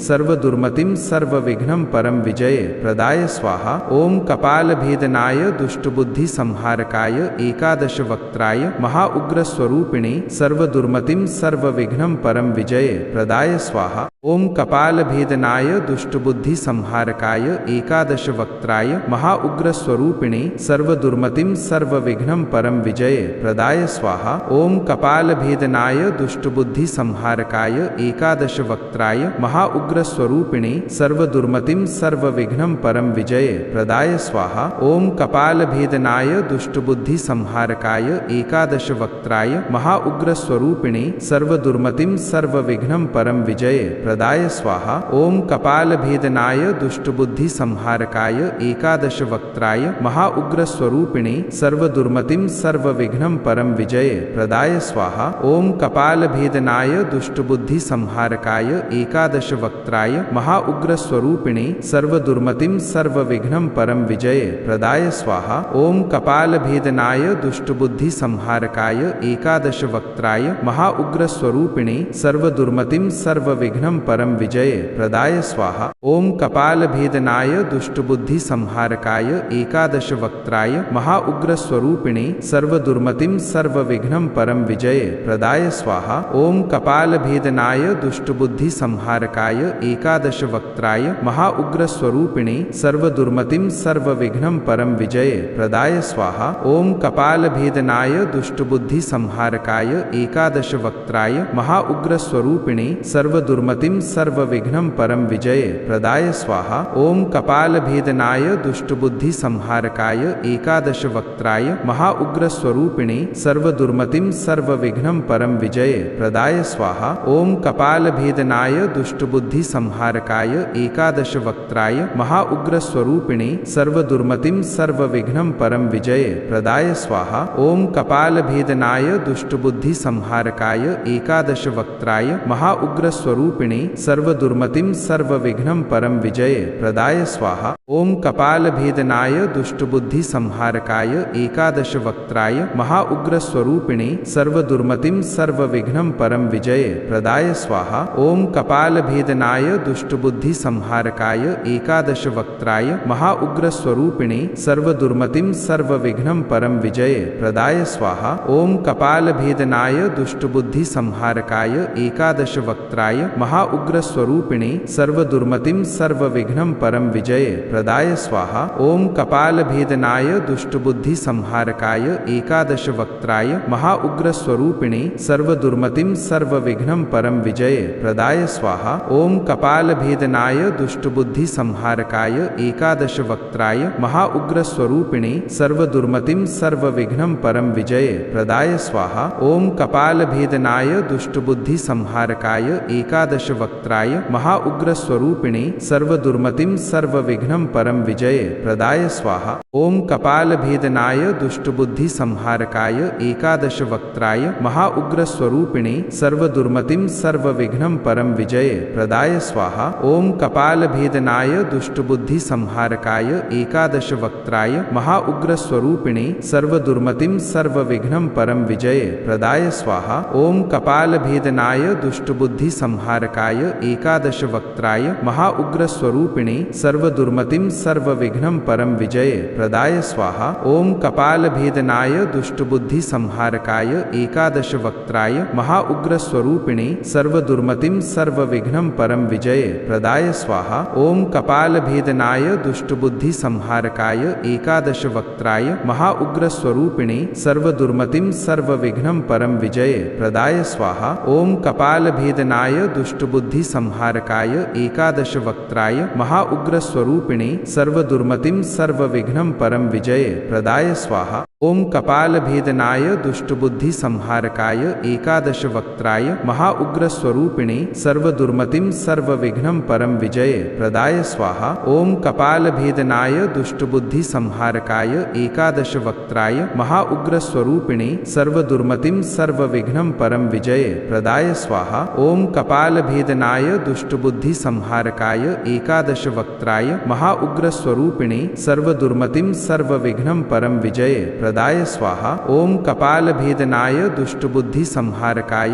सर्वदुर्मतिं सर्वविघ्नं परं विजये प्रदाय स्वाहा। ओम कपालभेदनाय दुष्टबुद्धि संहारकाय एकादश वक्त्राय महाउग्र स्वरूपिणे सर्वदुर्मतिं सर्वविघ्नं परं विजये प्रदाय स्वाहा। ओम कपालभेदनाय दुष्टबुद्धि संहारकाय एकादश वक्त्राय महाउग्र स्वरूपिणे सर्वदुर्मतिं सर्वविघ्नं परं विजये प्रदाय स्वाहा। ओम कपालभेदनाय दुष्टबुद्धि संहारकाय एकादश वक्त्राय महाउग्र स्वरूपिणे सर्वदुर्मतिं सर्वविघ्नं परं विजये प्रदाय स्वाहा। ओम कपालभेदनाय दुष्टबुद्धि संहारकाय एकादश वक्त्राय महाउग्र स्वरूपिणे सर्वदुर्मतिं सर्वविघ्नं परं विजये प्रदाय स्वाहा। ओम कपालभेदनाय दुष्टबुद्धि संहारकाय एकादश वक्त्राय महाउग्र स्वरूपिणे सर्वदुर्मतिं सर्वविघ्नं परं विजये प्रदाय स्वाहा। ओम कपालभेदनाय दुष्टबुद्धि संहारकाय एकादश वक्त्राय महाउग्र स्वरूपिणे सर्वदुर्मतिं सर्वविघ्नं परं विजये प्रदाय स्वाहा। ओम कपालभेदनाय दुष्टबुद्धि संहारकाय एकादश वक्त्राय महाउग्र स्वरूपिणे सर्वदुर्मतिं सर्वविघ्नं परं विजये प्रदाय स्वाहा। ओम कपालभेदनाय दुष्टबुद्धि संहारकाय एकादश वक्त्राय महाउग्र स्वरूपिणे सर्वदुर्मतिं सर्वविघ्नं परं विजये प्रदाय स्वाहा। ओम कपालभेदनाय दुष्टबुद्धि संहारकाय एकादश वक्त्राय महाउग्र स्वरूपिणे सर्वदुर्मतिं सर्वदुर्मतिं सर्वविघ्नं परं विजये प्रदाय स्वाहा ओम कपालभेदनाय दुष्टबुद्धि संहारकाय एकादश वक्त्राय महाउग्रस्वरूपिणे सर्वदुर्मतिं सर्वविघ्नं परं विजये प्रदाय स्वाहा ओम कपालभेदनाय दुष्टबुद्धि संहारकाय एकादश वक्त्राय महाउग्रस्वरूपिणे सर्वदुर्मतिं सर्वविघ्नं परं विजये प्रदाय स्वाहा ओम कपालभेदनाय दुष्टबुद्धि संहारकाय एकादश वक्त्राय महाउग्रस्वरूपिणे सर्वदुर्मतिं सर्वविघ्नं परं विजये प्रदाय स्वाहा ओम कपालभेदनाय दुष्टबुद्धि संहारकाय एकादश वक्त्राय महाउग्रस्वरूपिणे सर्वदुर्मतिं सर्वविघ्नं परं विजये प्रदाय स्वाहा ओम कपालभेदनाय दुष्टबुद्धि संहारकाय एकादश वक्त्राय महाउग्रस्वरूपिणे सर्वदुर्मतिं सर्वविघ्नं परं विजये प्रदाय स्वाहा ओम कपालभेदनाय दुष्टबुद्धि संहारकाय एकादश वक्त्राय महाउग्रस्वरूपिणे सर्वदुर्मतिं सर्वविघ्नं परं विजये प्रदाय स्वाहा ओम कपालभेदनाय दुष्टबुद्धि संहारकाय एकादश वक्त्राय महाउग्रस्वरूपिणे सर्वदुर्मतिं सर्वविघ्नं परं विजये प्रदाय स्वाहा ओम कपालभेदनाय दुष्टबुद्धि संहारकाय एकादश वक्त्राय महाउग्रस्वरूपिणे सर्वदुर्मतिं सर्वविघ्नं परं विजये प्रदाय स्वाहा ओम कपालभेदनाय दुष्टबुद्धि संहारकाय एकादश वक्त्राय महाउग्रस्वरूपिणे सर्वदुर्मतिं सर्वविघ्नं परं विजये प्रदाय स्वाहा ओम कपालभेदनाय दुष्टबुद्धि संहारकाय एकादश वक्त्राय महाउग्रस्वरूपिणे सर्वदुर्मतिं सर्वविघ्नं परं विजये प्रदाय स्वाहा ओम कपालभेदनाय दुष्टबुद्धि संहारकाय एकादश वक्त्राय महाउग्रस्वरूपिणे सर्वदुर्मतिं सर्वविघ्नं परं विजये प्रदाय स्वाहा ओम कपालभेदनाय दुष्टबुद्धि संहारकाय एकादश वक्त्राय महाउग्रस्वरूपिणे सर्वदुर्मतिं सर्वविघ्नं परं विजये प्रदाय स्वाहा ओम कपालभेदनाय दुष्टबुद्धि संहारकाय एकादश वक्त्राय महाउग्रस्वरूपिणे सर्वदुर्मतिं सर्वविघ्नं परं विजये प्रदाय स्वाहा ओम कपालभेदनाय दुष्टबुद्धि संहारकाय एकादश वक्त्राय महाउग्रस्वरूपिणे सर्वदुर्मतिं सर्वविघ्नं परं विजये प्रदाय स्वाहा ओम कपालभेदनाय दुष्टबुद्धि संहारकाय एकादश वक्त्राय महाउग्रस्वरूपिणे सर्वदुर्मतिं सर्वविघ्नं परं विजये प्रदाय स्वाहा ओम कपालभेदनाय दुष्टबुद्धि संहारकाय एकादश वक्त्राय महाउग्रस्वरूपिणे सर्वदुर्मतिं सर्वविघ्नं परं विजये प्रदाय स्वाहा ओम कपालभेदनाय दुष्टबुद्धि संहारकाय एकादश वक्त्राय महाउग्रस्वरूपिणे सर्वदुर्मतिं सर्वविघ्नं परं विजये प्रदाय स्वाहा ओम कपालभेदनाय दुष्टबुद्धि संहारकाय एकादश वक्त्राय महाउग्रस्वरूपिणे सर्वदुर्मतिं सर्वविघ्नं परं विजये प्रदाय स्वाहा ओम कपालभेदनाय दुष्टबुद्धि संहारकाय एकादश वक्त्राय महाउग्रस्वरूपिणे सर्वदुर्मतिं सर्वविघ्नं परं विजये प्रदाय स्वाहा ओम कपालभेदनाय दुष्टबुद्धि संहारकाय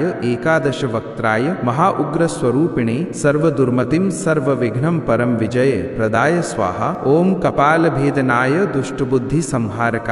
एकादश वक्त्राय महाउग्रस्वरूपिणे सर्वदुर्मतिं सर्वविघ्नं परं विजये प्रदाय स्वाहा ओम कपालभेदनाय दुष्टबुद्धि संहारकाय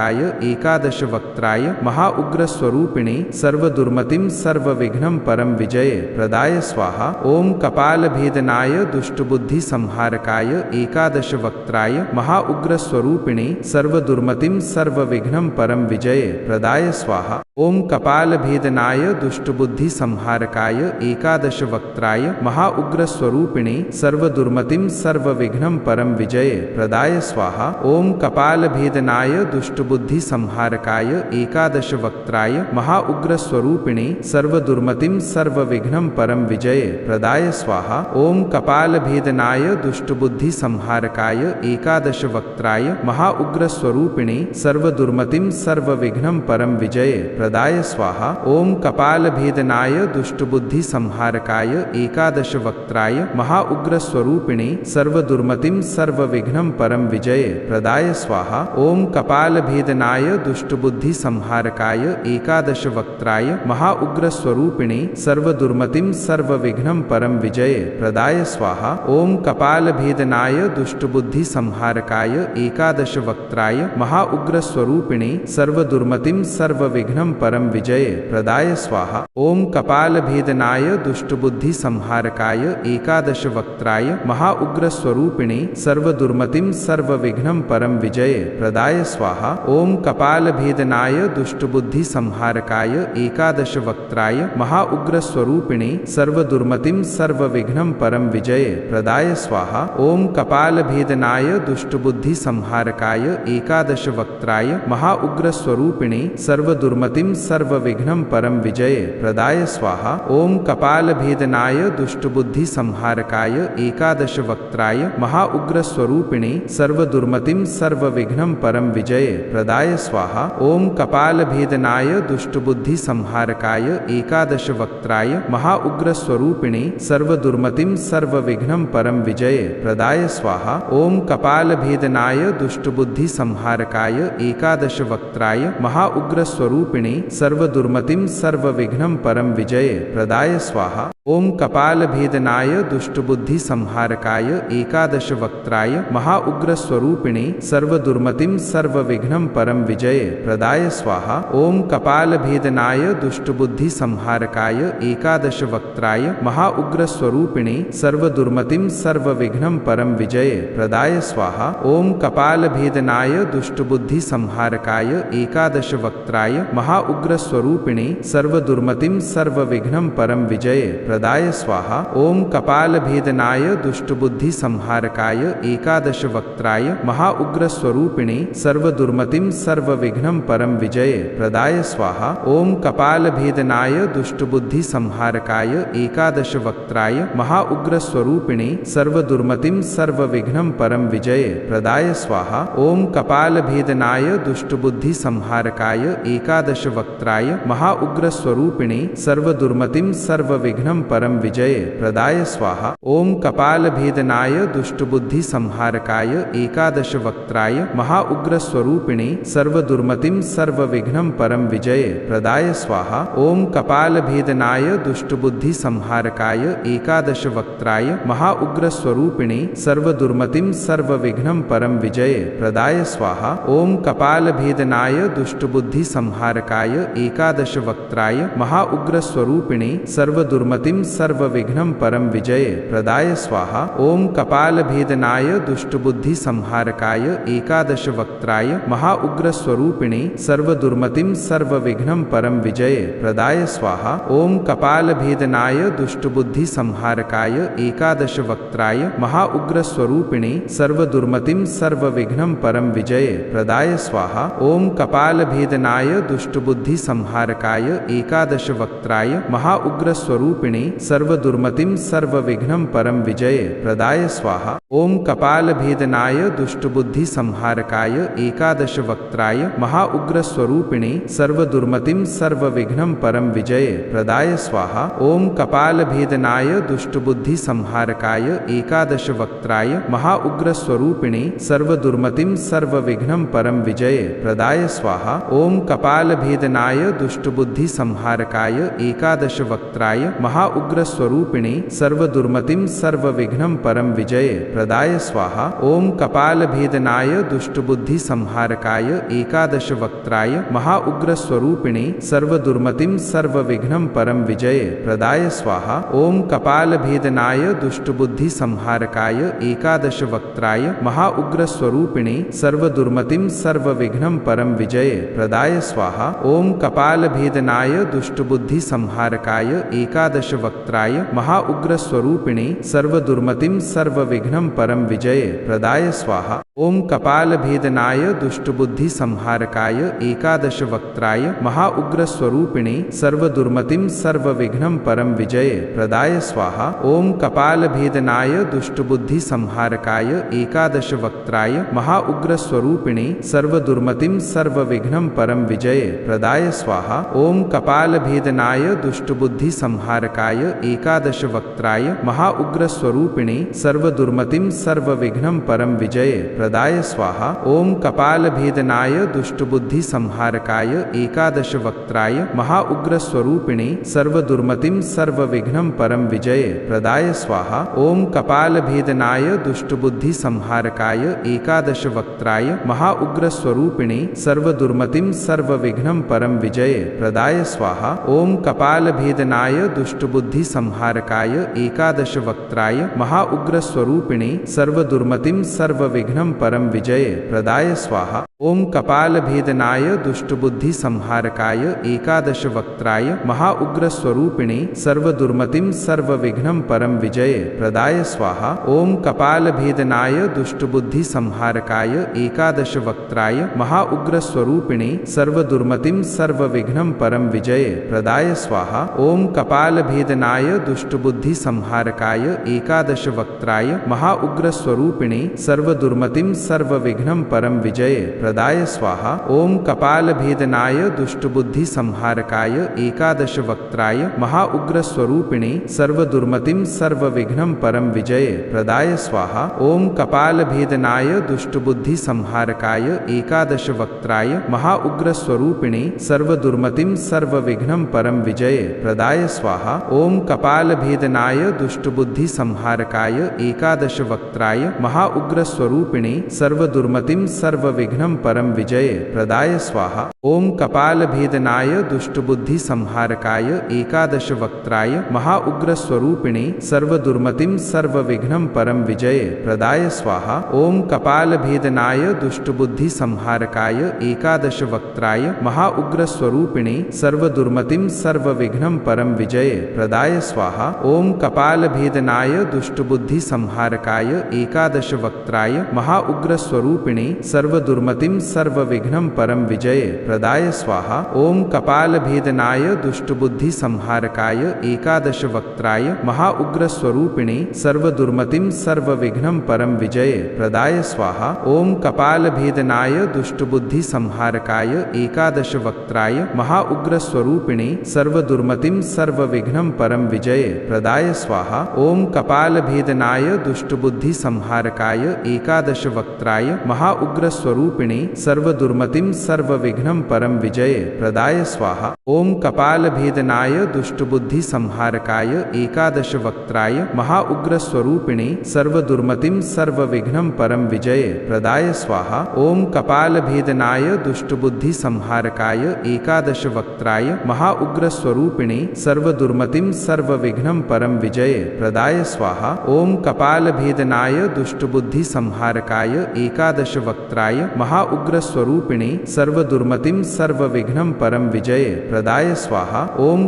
एकादश वक्त्राय महाउग्रस्वरूपिणे सर्वदुर्मतिं सर्वविघ्नं परं विजये प्रदाय स्वाहा ओम कपालभेदनाय दुष्टबुद्धि संहारकाय एकादश वक्त्राय महाउग्रस्वरूपिणे सर्वदुर्मतिं सर्वविघ्नं परं विजये प्रदाय स्वाहा ओम कपालभेदनाय दुष्टबुद्धि संहारकाय एकादश वक्त्राय महाउग्रस्वरूपिणे सर्वदुर्मतिं सर्वविघ्नं परं विजये प्रदाय स्वाहा ओम कपालभेदनाय दुष्टबुद्धि संहारकाय एकादश वक्त्राय महाउग्रस्वरूपिणे सर्वदुर्मतिं सर्वविघ्नं परं विजये प्रदाय स्वाहा ओम कपालभेदनाय दुष्टबुद्धि संहारकाय एकादश वक्त्राय महाउग्रस्वरूपिणे सर्वदुर्मतिं सर्वविघ्नं परं विजये प्रदाय स्वाहा ओम कपालभेदनाय दुष्टबुद्धि संहारकाय एकादश वक्त्राय महाउग्रस्वरूपिणे सर्वदुर्मतिं सर्वविघ्नं परं विजये प्रदाय स्वाहा ओम कपालभेदनाय दुष्टबुद्धि संहारकाय एकादश वक्त्राय महाउग्रस्वरूपिणे सर्वदुर्मतिं सर्वविघ्नं परं विजये प्रदाय स्वाहा ओम कपालभेदनाय दुष्टबुद्धि संहारकाय एकादश वक्त्राय महाउग्रस्वरूपिणे सर्वदुर्मतिं सर्वविघ्नं परं विजये प्रदाय स्वाहा ओम कपालभेदनाय दुष्टबुद्धि संहारकाय एकादश वक्त्राय महाउग्रस्वरूपिणे सर्वदुर्मतिं सर्वदुर्मतिं सर्वविघ्नं परं विजये प्रदाय स्वाहा। ओम कपालभेदनाय दुष्टबुद्धि संहारकाय एकादश वक्त्राय महाउग्रस्वरूपिणे सर्वदुर्मतिं सर्वविघ्नं परं विजये प्रदाय स्वाहा। ओम कपालभेदनाय दुष्टबुद्धि संहारकाय एकादश वक्त्राय महाउग्रस्वरूपिणे सर्वदुर्मतिं सर्वविघ्नं परं विजये प्रदाय स्वाहा। ओम कपालभेदनाय दुष्टबुद्धि संहारकाय एकादश वक्त्राय महाउग्रस्वरूपिणे सर्वदुर्मतिं सर्वविघ्नं परं विजये प्रदाय स्वाहा। ओम कपालभेदनाय दुष्टबुद्धि संहारकाय एकादश वक्त्राय महाउग्रस्वरूपिणे सर्वदुर्मतिं सर्वविघ्नं परं विजये प्रदाय स्वाहा। ओम कपालभेदनाय दुष्टबुद्धि संहारकाय एकादश वक्त्राय महाउग्रस्वरूपिणे सर्वदुर्मतिं सर्वविघ्नं परं विजये प्रदाय स्वाहा। ओम कपालभेदनाय दुष्टबुद्धि संहारकाय एकादश वक्त्राय महाउग्रस्वरूपिणे सर्वदुर्मतिं सर्वविघ्नं परं विजये प्रदाय स्वाहा। ओम कपालभेदनाय दुष्टबुद्धि संहारकाय एकादश वक्त्राय महाउग्रस्वरूपिणे सर्वदुर्मतिं सर्वविघ्नं परं विजये प्रदाय स्वाहा। ओम कपालभेदनाय दुष्टबुद्धि संहारकाय एकादश वक्त्राय महाउग्रस्वरूपिणे सर्वदुर्मतिं सर्वविघ्नं परं विजये प्रदाय स्वाहा। ओम कपालभेदनाय दुष्टबुद्धि संहारकाय एकादश वक्त्राय महाउग्रस्वरूपिणे सर्वदुर्मतिं सर्वविघ्नं परं विजये प्रदाय स्वाहा। ओम कपालभेदनाय दुष्टबुद्धि संहारकाय एकादश वक्त्राय महाउग्रस्वरूपिणे सर्वदुर्मतिं सर्वविघ्नं परं विजये प्रदाय स्वाहा। ओम कपालभेदनाय दुष्टबुद्धि संहारकाय एकादश वक्त्राय महाउग्रस्वरूपिणे सर्वदुर्मतिं सर्वविघ्नं परं विजये प्रदाय स्वाहा। ओम कपालभेदनाय दुष्टबुद्धि संहारकाय एकादश वक्त्राय महाउग्रस्वरूपिणे सर्वदुर्मतिं सर्वविघ्नं परं विजये प्रदाय स्वाहा। ओम कपालभेदनाय दुष्टबुद्धि संहारकाय एकादश वक्त्राय महाउग्रस्वरूपिणे सर्वदुर्मतिं सर्वविघ्नं परं विजये प्रदाय स्वाहा। ओम कपालभेदनाय दुष्टबुद्धि संहारकाय एकादश वक्त्राय महाउग्रस्वरूपिणे सर्वदुर्मतिं सर्वविघ्नं परं विजये प्रदाय स्वाहा। ओम कपालभेदनाय दुष्टबुद्धि संहारकाय एकादश वक्त्राय महाउग्रस्वरूपिणे सर्वदुर्मतिं सर्वविघ्नं परं विजये प्रदाय स्वाहा। ओम कपालभेदनाय दुष्टबुद्धि संहारकाय एकादश वक्त्राय महाउग्रस्वरूपिणे सर्वदुर्मतिं सर्वविघ्नं परं विजये प्रदाय स्वाहा। ओम कपालभेदनाय दुष्टबुद्धि संहारकाय एकादश वक्त्राय महाउग्रस्वरूपिणे सर्वदुर्मतिं सर्वविघ्नं परं विजये प्रदाय स्वाहा। ओम कपालभेदनाय दुष्टबुद्धि संहारकाय एकादश वक्त्राय महाउग्रस्वरूपिणे सर्वदुर्मतिं सर्वविघ्नं परं विजये प्रदाय स्वाहा। ओम कपालभेदनाय दुष्टबुद्धि संहारकाय एकादश वक्त्राय महाउग्रस्वरूपिणे सर्वदुर्मतिं सर्वविघ्नं परं विजये प्रदाय स्वाहा। ओम कपालभेदनाय दुष्टबुद्धि संहारकाय एकादश वक्त्राय महाउग्रस्वरूपिणे सर्वदुर्मतिं सर्वविघ्नं परं विजये प्रदाय स्वाहा। ओम कपालभेदनाय दुष्टबुद्धि संहारकाय एकादश वक्त्राय महाउग्रस्वरूपिणे सर्वदुर्मतिं सर्वविघ्नं परं विजये प्रदाय स्वाहा। ओम कपालभेदनाय दुष्टबुद्धि संहारकाय एकादश वक्त्राय महाउग्रस्वरूपिणे सर्वदुर्मतिं सर्वविघ्नं परं विजये प्रदाय स्वाहा। ओम कपालभेदनाय दुष्टबुद्धि संहारकाय एकादश वक्त्राय महाउग्रस्वरूपिणे सर्वदुर्मतिं सर्वविघ्नं परं विजये प्रदाय स्वाहा। ओम कपालभेदनाय दुष्टबुद्धि संहारकाय एकादश वक्त्राय महाउग्रस्वरूपिणे सर्वदुर्मतिं सर्वविघ्नं परं विजये प्रदाय स्वाहा। ओम कपालभेदनाय दुष्टबुद्धि संहारकाय एकादश वक्त्राय महाउग्रस्वरूपिणे सर्वदुर्मतिं सर्वविघ्नं परं विजये प्रदाय स्वाहा। ओम कपालभेदनाय दुष्टबुद्धि संहारकाय एकादश वक्त्राय महाउग्रस्वरूपिणे सर्वदुर्मतिं सर्वविघ्नं परं विजये प्रदाय स्वाहा। ओम कपालभेदनाय दुष्टबुद्धि संहारकाय एकादश वक्त्राय महाउग्रस्वरूपिणे सर्वदुर्मतिं सर्वविघ्नं परं विजये प्रदाय स्वाहा। ओम कपालभेदनाय दुष्टबुद्धि संहारकाय एकादश वक्त्राय महाउग्रस्वरूपिणे सर्वदुर्मतिं सर्वविघ्नं परं विजये प्रदाय स्वाहा। ओम कपालभेदनाय दुष्टबुद्धि संहारकाय एकादश वक्त्राय महाउग्रस्वरूपिणे सर्वदुर्मतिं सर्वविघ्नं परम विजये प्रदाय स्वाहा। ओम कपालभेदनाय दुष्टबुद्धि संहारकाय एकादश वक्त्राय महाउग्र स्वरूपिणे सर्वदुर्मतिं सर्वविघ्नं परम विजये प्रदाय स्वाहा। ओम कपालभेदनाय दुष्टबुद्धि संहारकाय एकादश वक्त्राय महाउग्र स्वरूपिणे सर्वदुर्मतिं सर्वविघ्नं परम विजये प्रदाय स्वाहा। ओम कपालभेदनाय दुष्टबुद्धि संहारकाय एकादश वक्त्राय महाउग्र स्वरूपिणे सर्वदुर्मतिं सर्वविघ्नं परम विजये प्रदाय स्वाहा। ओम कपालभेदनाय दुष्टबुद्धि संहारकाय एकादश वक्त्राय महाउग्र स्वरूपिणे सर्वदुर्मतिं सर्वविघ्नं परम विजये प्रदाय स्वाहा। ओम कपालभेदनाय दुष्टबुद्धि संहारकाय एकादश वक्त्राय महाउग्र स्वरूपिणे सर्वदुर्मतिं सर्वविघ्नं परम विजये प्रदाय स्वाहा। ओम कपालभेदनाय दुष्टबुद्धि संहारकाय एकादश वक्त्राय महाउग्र स्वरूपिणे सर्वदुर्मतिं सर्वविघ्नं परम विजये प्रदाय स्वाहा। ओम कपालभेदनाय दुष्टबुद्धि संहारकाय एकादश वक्त्राय महाउग्र स्वरूपिणे सर्वदुर्मतिं सर्वविघ्नं परम विजये प्रदाय स्वाहा। ओम कपालभेदनाय दुष्टबुद्धि संहारकाय एकादश वक्त्राय महाउग्र स्वरूपिणे सर्वदुर्मतिं सर्वविघ्नं परम विजये प्रदाय स्वाहा। ओम कपालभेदनाय दुष्टबुद्धि संहारकाय एकादश वक्त्राय महाउग्र स्वरूपिणे सर्वदुर्मतिं सर्वविघ्नं परम विजये प्रदाय स्वाहा। ओम कपालभेदनाय दुष्टबुद्धि संहारकाय एकादश वक्त्राय महाउग्र स्वरूपिणे सर्वदुर्मतिं सर्वविघ्नं परम विजये प्रदाय स्वाहा। ओम कपालभेदनाय दुष्टबुद्धि संहारकाय एकादश वक्त्राय महाउग्र स्वरूपिणे सर्वदुर्मतिं सर्वविघ्नं परम विजये प्रदाय स्वाहा। ओम कपालभेदनाय दुष्टबुद्धि संहारकाय एकादश वक्त्राय महाउग्र स्वरूपिणे सर्वदुर्मतिं सर्वविघ्नं परम विजये प्रदाय स्वाहा। ओम कपालभेदनाय दुष्टबुद्धि संहारकाय एकादश वक्त्राय महाउग्र स्वरूपिणे सर्वदुर्मतिं सर्वविघ्नं परम विजये प्रदाय स्वाहा। ओम कपालभेदनाय दुष्टबुद्धि संहारकाय एकादश वक्त्राय महाउग्र स्वरूपिणे सर्वदुर्मतिं सर्वविघ्नं परम विजये प्रदाय स्वाहा। ओम कपालभेदनाय दुष्टबुद्धि संहारकाय एकादश वक्त्राय महाउग्र स्वरूपिणे सर्वदुर्मतिं सर्वविघ्नं परम विजये प्रदाय स्वाहा। ओम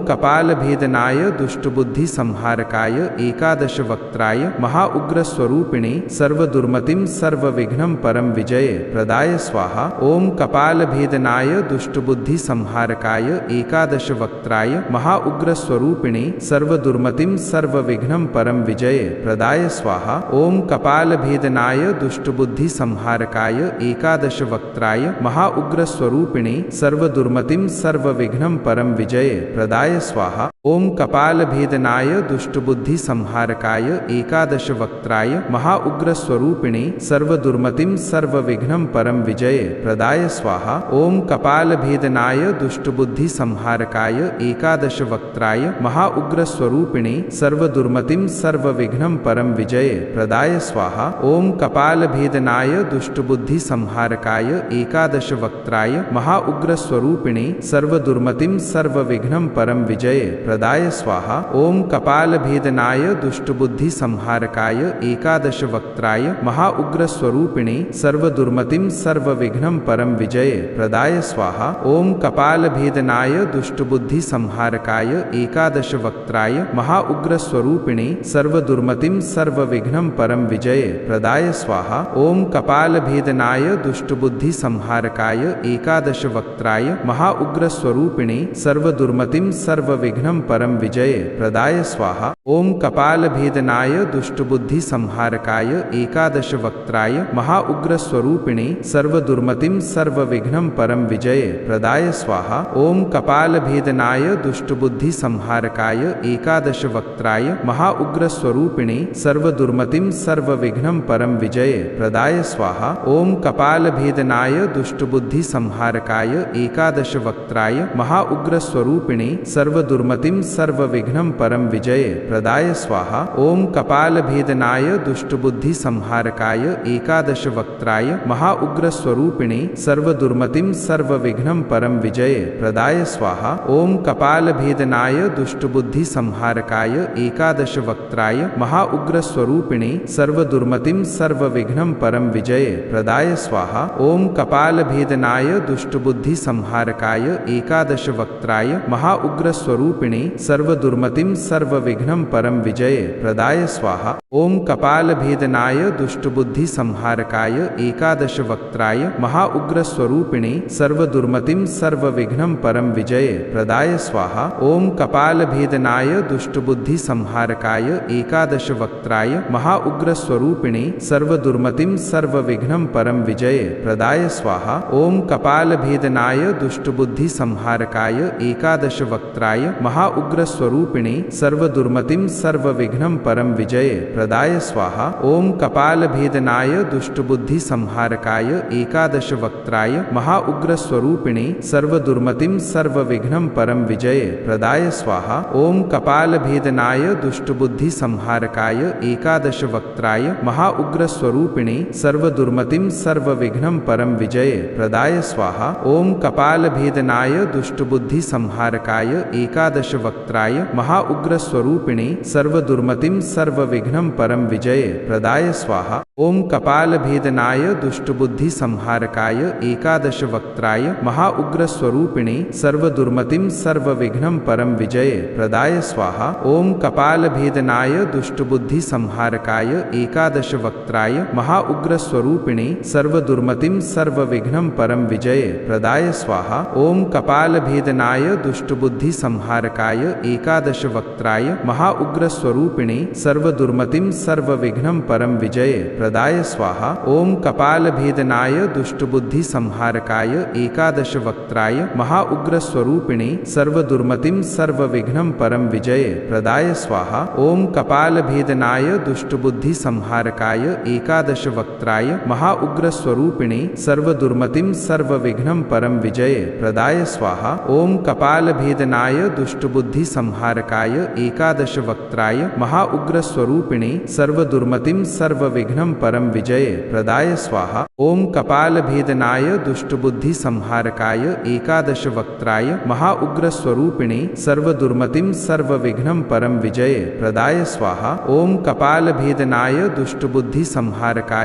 कपालभेदनाय दुष्टबुद्धि संहारकाय एकादश वक्त्राय महाउग्र स्वरूपिणे सर्वदुर्मतिं सर्वविघ्नं परम विजये प्रदाय स्वाहा। ओम कपालभेदनाय दुष्टबुद्धि संहारकाय एकादश वक्त्राय महाउग्र स्वरूपिणे सर्वदुर्मतिं सर्वविघ्नं परम विजये प्रदाय स्वाहा। ओम कपालभेदनाय दुष्टबुद्धि संहारकाय एकादश वक्त्राय महाउग्र स्वरूपिणे सर्वदुर्मतिं सर्वविघ्नं परम विजये प्रदाय स्वाहा। ओम कपालभेदनाय दुष्टबुद्धि संहारकाय एकादश वक्त्राय महाउग्र स्वरूपिणे सर्वदुर्मतिं सर्वविघ्नं परम विजये प्रदाय स्वाहा। ओम कपालभेदनाय दुष्टबुद्धि संहारकाय एकादश वक्त्राय महाउग्र स्वरूपिणे सर्वदुर्मतिं सर्वविघ्नं परम विजये प्रदाय स्वाहा। ओम कपालभेदनाय दुष्टबुद्धि संहारकाय एकादश वक्त्राय महाउग्र स्वरूपिणे सर्वदुर्मतिं सर्वविघ्नं परम विजये प्रदाय स्वाहा। ओम कपालभेदनाय दुष्टबुद्धि संहारकाय एकादश वक्त्राय महाउग्र स्वरूपिणे सर्वदुर्मतिं सर्वविघ्नं परम विजये प्रदाय स्वाहा। ओम कपालभेदनाय दुष्टबुद्धि संहारकाय एकादश वक्त्राय महाउग्र स्वरूपिणे सर्वदुर्मतिं सर्वविघ्नं परम विजये प्रदाय स्वाहा। ओम कपालभेदनाय दुष्टबुद्धि संहारकाय एकादश वक्त्राय महाउग्र स्वरूपिणे सर्वदुर्मतिं सर्वविघ्नं परम विजये प्रदाय स्वाहा। ओम कपालभेदनाय दुष्टबुद्धि संहारकाय एकादश वक्त्राय महाउग्र स्वरूपिणे सर्वदुर्मतिं सर्वविघ्नं परम विजये प्रदाय स्वाहा। ओम कपालभेदनाय दुष्टबुद्धि संहारकाय एकादश वक्त्राय महाउग्र स्वरूपिणे सर्वदुर्मतिं सर्वविघ्नं परम विजये प्रदाय स्वाहा। ओम कपालभेदनाय दुष्टबुद्धि संहारकाय एकादश वक्त्राय महाउग्र स्वरूपिणे सर्वदुर्मतिं दुर्मतिं सर्वविघ्नं परं विजये प्रदाय स्वाहा। ओम कपालभेदनाय दुष्टबुद्धिसंहारकाय एकादशवक्त्राय महाउग्रस्वरूपिणे सर्वदुर्मतिं सर्वविघ्नं परं विजये प्रदाय स्वाहा। ओम कपालभेदनाय दुष्टबुद्धिसंहारकाय एकादशवक्त्राय महाउग्रस्वरूपिणे सर्वदुर्मतिं सर्वविघ्नं परं विजये प्रदाय स्वाहा। ओम कपालभेदनाय दुष्टबुद्धिसंहारकाय एकादशवक्त्राय महाउग्रस्वरूपिणे सर्वदुर्मतिं सर्वविघ्नं परं विजये प्रदाय स्वाहा। ओम कपालभेदनाय दुष्टबुद्धिसंहारकाय एकादशवक्त्राय महाउग्रस्वरूपिणे सर्वदुर्मतिं सर्वविघ्नं परं विजये प्रदाय स्वाहा। ओम कपालभेदनाय दुष्टबुद्धिसंहारकाय एकादशवक्त्राय महाउग्रस्वरूपिणे सर्वदुर्मतिं सर्वविघ्नं परं विजये प्रदाय स्वाहा। ओम कपालभेदनाय दुष्टबुद्धिसंहारकाय एकादशवक्त्राय महाउग्रस्वरूपिणे सर्वदुर्मतिं सर्वविघ्नं परं विजये प्रदाय स्वाहा। ओम कपालभेदनाय दुष्टबुद्धिसंहारकाय एकादशवक्त्राय महाउग्रस्वरूपिणे सर्वदुर्मतिं सर्वविघ्नं परं विजये प्रदाय स्वाहा। ओम कपालभेदनाय दुष्टबुद्धिसंहारकाय एकादशवक्त्राय महाउग्रस्वरूपिणे सर्वदुर्मतिं सर्वविघ्नं परं विजये प्रदाय स्वाहा। ओम कपालभेदनाय दुष्टबुद्धिसंहारकाय एकादशवक्त्राय महाउग्रस्वरूपिणे सर्वदुर्मतिं सर्वविघ्नं परं विजये प्रदाय स्वाहा। ओम कपालभेदनाय दुष्टबुद्धिसंहारकाय एकादशवक्त्राय महाउग्रस्वरूपिणे सर्वदुर्मतिं सर्वविघ्नं परं विजये प्रदाय स्वाहा। ओम कपालभेदनाय दुष्टबुद्धिसंहारकाय एकादशवक्त्राय महाउग्रस्वरूपिणे सर्वदुर्मतिं सर्वविघ्नं परं विजये प्रदाय स्वाहा। ओम कपालभेदनाय दुष्टबुद्धिसंहारकाय एकादशवक्त्राय महाउग्रस्वरूपिणे सर्वदुर्मतिं सर्वविघ्नं परं विजये प्रदाय स्वाहा। ओम कपालभेदनाय दुष्टबुद्धिसंहारकाय एकादशवक्त्राय महाउग्रस्वरूपिणे सर्वदुर्मतिं सर्वविघ्नं परं विजये प्रदाय स्वाहा। ओम कपालभेदनाय दुष्टबुद्धिसंहारकाय एकादशवक्त्राय महाउग्रस्वरूपिणे सर्वदुर्मतिं सर्वविघ्नं परं विजये प्रदाय स्वाहा। ओम कपालभेदनाय दुष्टबुद्धिसंहारकाय एकादशवक्त्राय महाउग्रस्वरूपिणे सर्वदुर्मतिं सर्वविघ्नं परं विजये प्रदाय स्वाहा। ओम कपालभेदनाय दुष्टबुद्धिसंहारकाय एकादशवक्त्राय महाउग्रस्वरूपिणे सर्वदुर्मतिं सर्वविघ्नं परं विजये प्रदाय स्वाहा। ओम कपालभेदनाय दुष्टबुद्धिसंहारकाय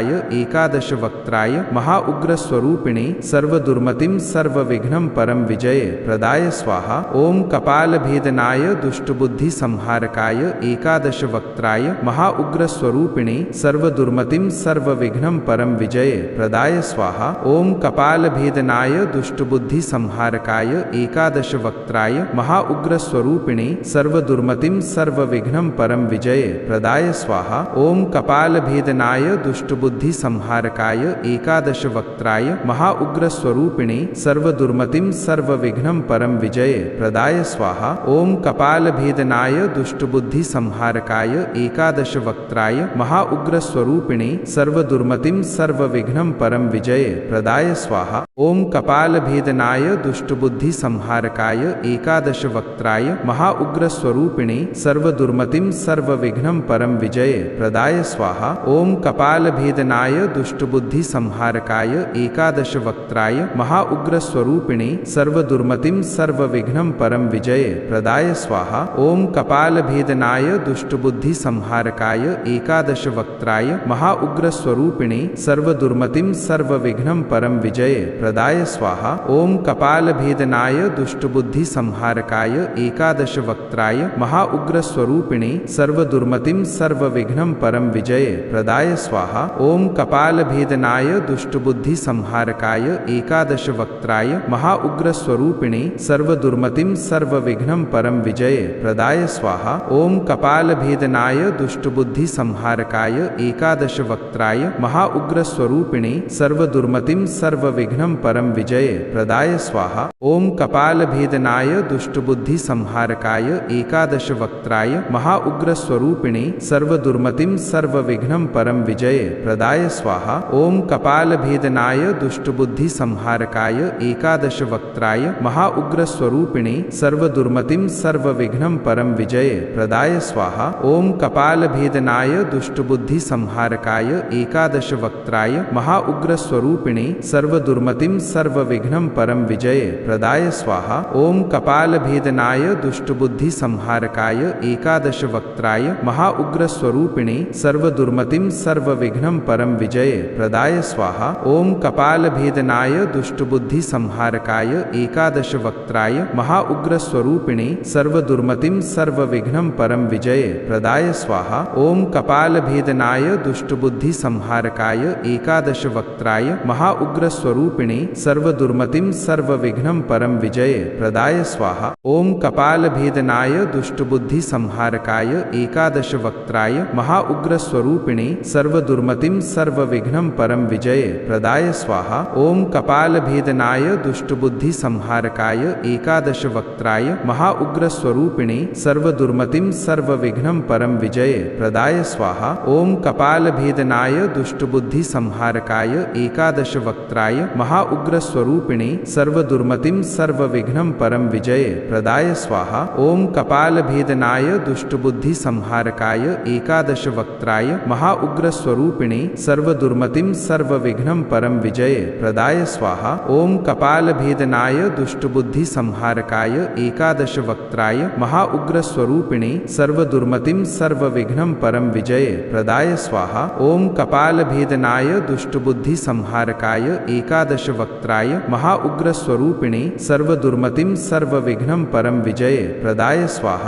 एकादशवक्त्राय महाउग्रस्वरूपिणे सर्वदुर्मतिं सर्वविघ्नं परं विजये प्रदाय स्वाहा। ओम कपालभेदनाय दुष्टबुद्धिसंहारकाय एकादशवक्त्राय महाउग्रस्वरूपिणे सर्वदुर्मतिं सर्वविघ्नं परं विजये प्रदाय स्वाहा। ओम कपालभेदनाय दुष्टबुद्धिसंहारकाय एकादशवक्त्राय महाउग्रस्वरूपिणे सर्वदुर्मतिं सर्वविघ्नं परं विजये प्रदाय स्वाहा। ओम कपालभेदनाय दुष्टबुद्धिसंहारकाय एकादशवक्त्राय महाउग्रस्वरूपिणे सर्वदुर्मतिं सर्वविघ्नं परं विजये प्रदाय स्वाहा। ओम कपालभेदनाय दुष्टबुद्धिसंहारकाय एकादशवक्त्राय महाउग्रस्वरूपिणे सर्वदुर्मतिं सर्वविघ्नं परं विजये प्रदाय स्वाहा। ओम कपालभेदनाय दुष्टबुद्धिसंहारकाय एकादशवक्त्राय महाउग्रस्वरूपिणे सर्वदुर्मतिं सर्वविघ्नं परं विजये प्रदाय स्वाहा। ओम कपालभेदनाय दुष्टबुद्धिसंहारकाय एकादशवक्त्राय महाउग्रस्वरूपिणे सर्वदुर्मतिं सर्वविघ्नं परं विजये प्रदाय स्वाहा। ओम कपालभेदनाय दुष्टबुद्धिसंहारकाय एकादशवक्त्राय महाउग्रस्वरूपिणे सर्वदुर्मतिं सर्वविघ्नं परं विजये प्रदाय स्वाहा। ओम कपालभेदनाय दुष्टबुद्धिसंहारकाय एकादशवक्त्राय महाउग्रस्वरूपिणे सर्वदुर्मतिं सर्वविघ्नं परं विजये प्रदाय स्वाहा। ओम कपालभेदनाय दुष्टबुद्धिसंहारकाय एकादशवक्त्राय महाउग्रस्वरूपिणे सर्वदुर्मतिं सर्वविघ्नं परं विजये प्रदाय स्वाहा। ओम कपालभेदनाय दुष्टबुद्धिसंहारकाय एकादशवक्त्राय महाउग्रस्वरूपिणे सर्वदुर्मतिं सर्वविघ्नं परं विजये प्रदाय स्वाहा। ओम कपालभेदनाय दुष्टबुद्धिसंहारकाय एकादशवक्त्राय महाउग्रस्वरूपिणे सर्वदुर्मतिं सर्वविघ्नं परं विजये प्रदाय स्वाहा। ओम कपालभेदनाय दुष्टबुद्धिसंहारकाय एकादशवक्त्राय महाउग्रस्वरूपिणे सर्वदुर्मतिं दुर्मतिं सर्वविघ्नं परं विजये प्रदाय स्वाहा ओम कपालभेदनाय दुष्टबुद्धिसंहारकाय एकादशवक्त्राय महाउग्रस्वरूपिणे सर्वदुर्मतिं सर्वविघ्नं परं विजये प्रदाय स्वाहा ओम कपालभेदनाय दुष्टबुद्धिसंहारकाय एकादशवक्त्राय महाउग्रस्वरूपिणे सर्वदुर्मतिं सर्वविघ्नं परं विजये प्रदाय स्वाहा ओम कपालभेदनाय दुष्टबुद्धिसंहारकाय एकादशवक्त्राय महाउग्रस्वरूपिणे सर्वदुर्मतिं सर्वविघ्नं परं विजये प्रदाय स्वाहा ओम कपालभेदनाय दुष्टबुद्धिसंहारकाय एकादशवक्त्राय महाउग्रस्वरूपिणे सर्वदुर्मतिं सर्वविघ्नं परं विजये प्रदाय स्वाहा ओम कपालभेदनाय दुष्टबुद्धिसंहारकाय एकादशवक्त्राय महाउग्रस्वरूपिणे सर्वदुर्मतिं सर्वविघ्नं परं विजये प्रदाय स्वाहा ओम कपालभेदनाय दुष्टबुद्धिसंहारकाय एकादशवक्त्राय महाउग्रस्वरूपिणे सर्वदुर्मतिं सर्वविघ्नं परं विजये प्रदाय स्वाहा ओम कपालभेदनाय दुष्टबुद्धिसंहारकाय एकादशवक्त्राय महाउग्रस्वरूपिणे सर्वदुर्मतिं सर्वविघ्नं परं विजये प्रदाय स्वाहा ओम कपालभेदनाय दुष्टबुद्धिसंहारकाय एकादशवक्त्राय महाउग्रस्वरूपिणे सर्वदुर्मतिं सर्वविघ्नं परं विजये प्रदाय स्वाहा ओम कपालभेदनाय दुष्टबुद्धिसंहारकाय एकादशवक्त्राय महाउग्रस्वरूपिणे सर्वदुर्मतिं सर्वविघ्नं परं विजये प्रदाय स्वाहा ओम कपालभेदनाय दुष्टबुद्धिसंहारकाय एकादशवक्त्राय महाउग्रस्वरूपिणे सर्वदुर्मतिं सर्वविघ्नं परं विजये प्रदाय स्वाहा।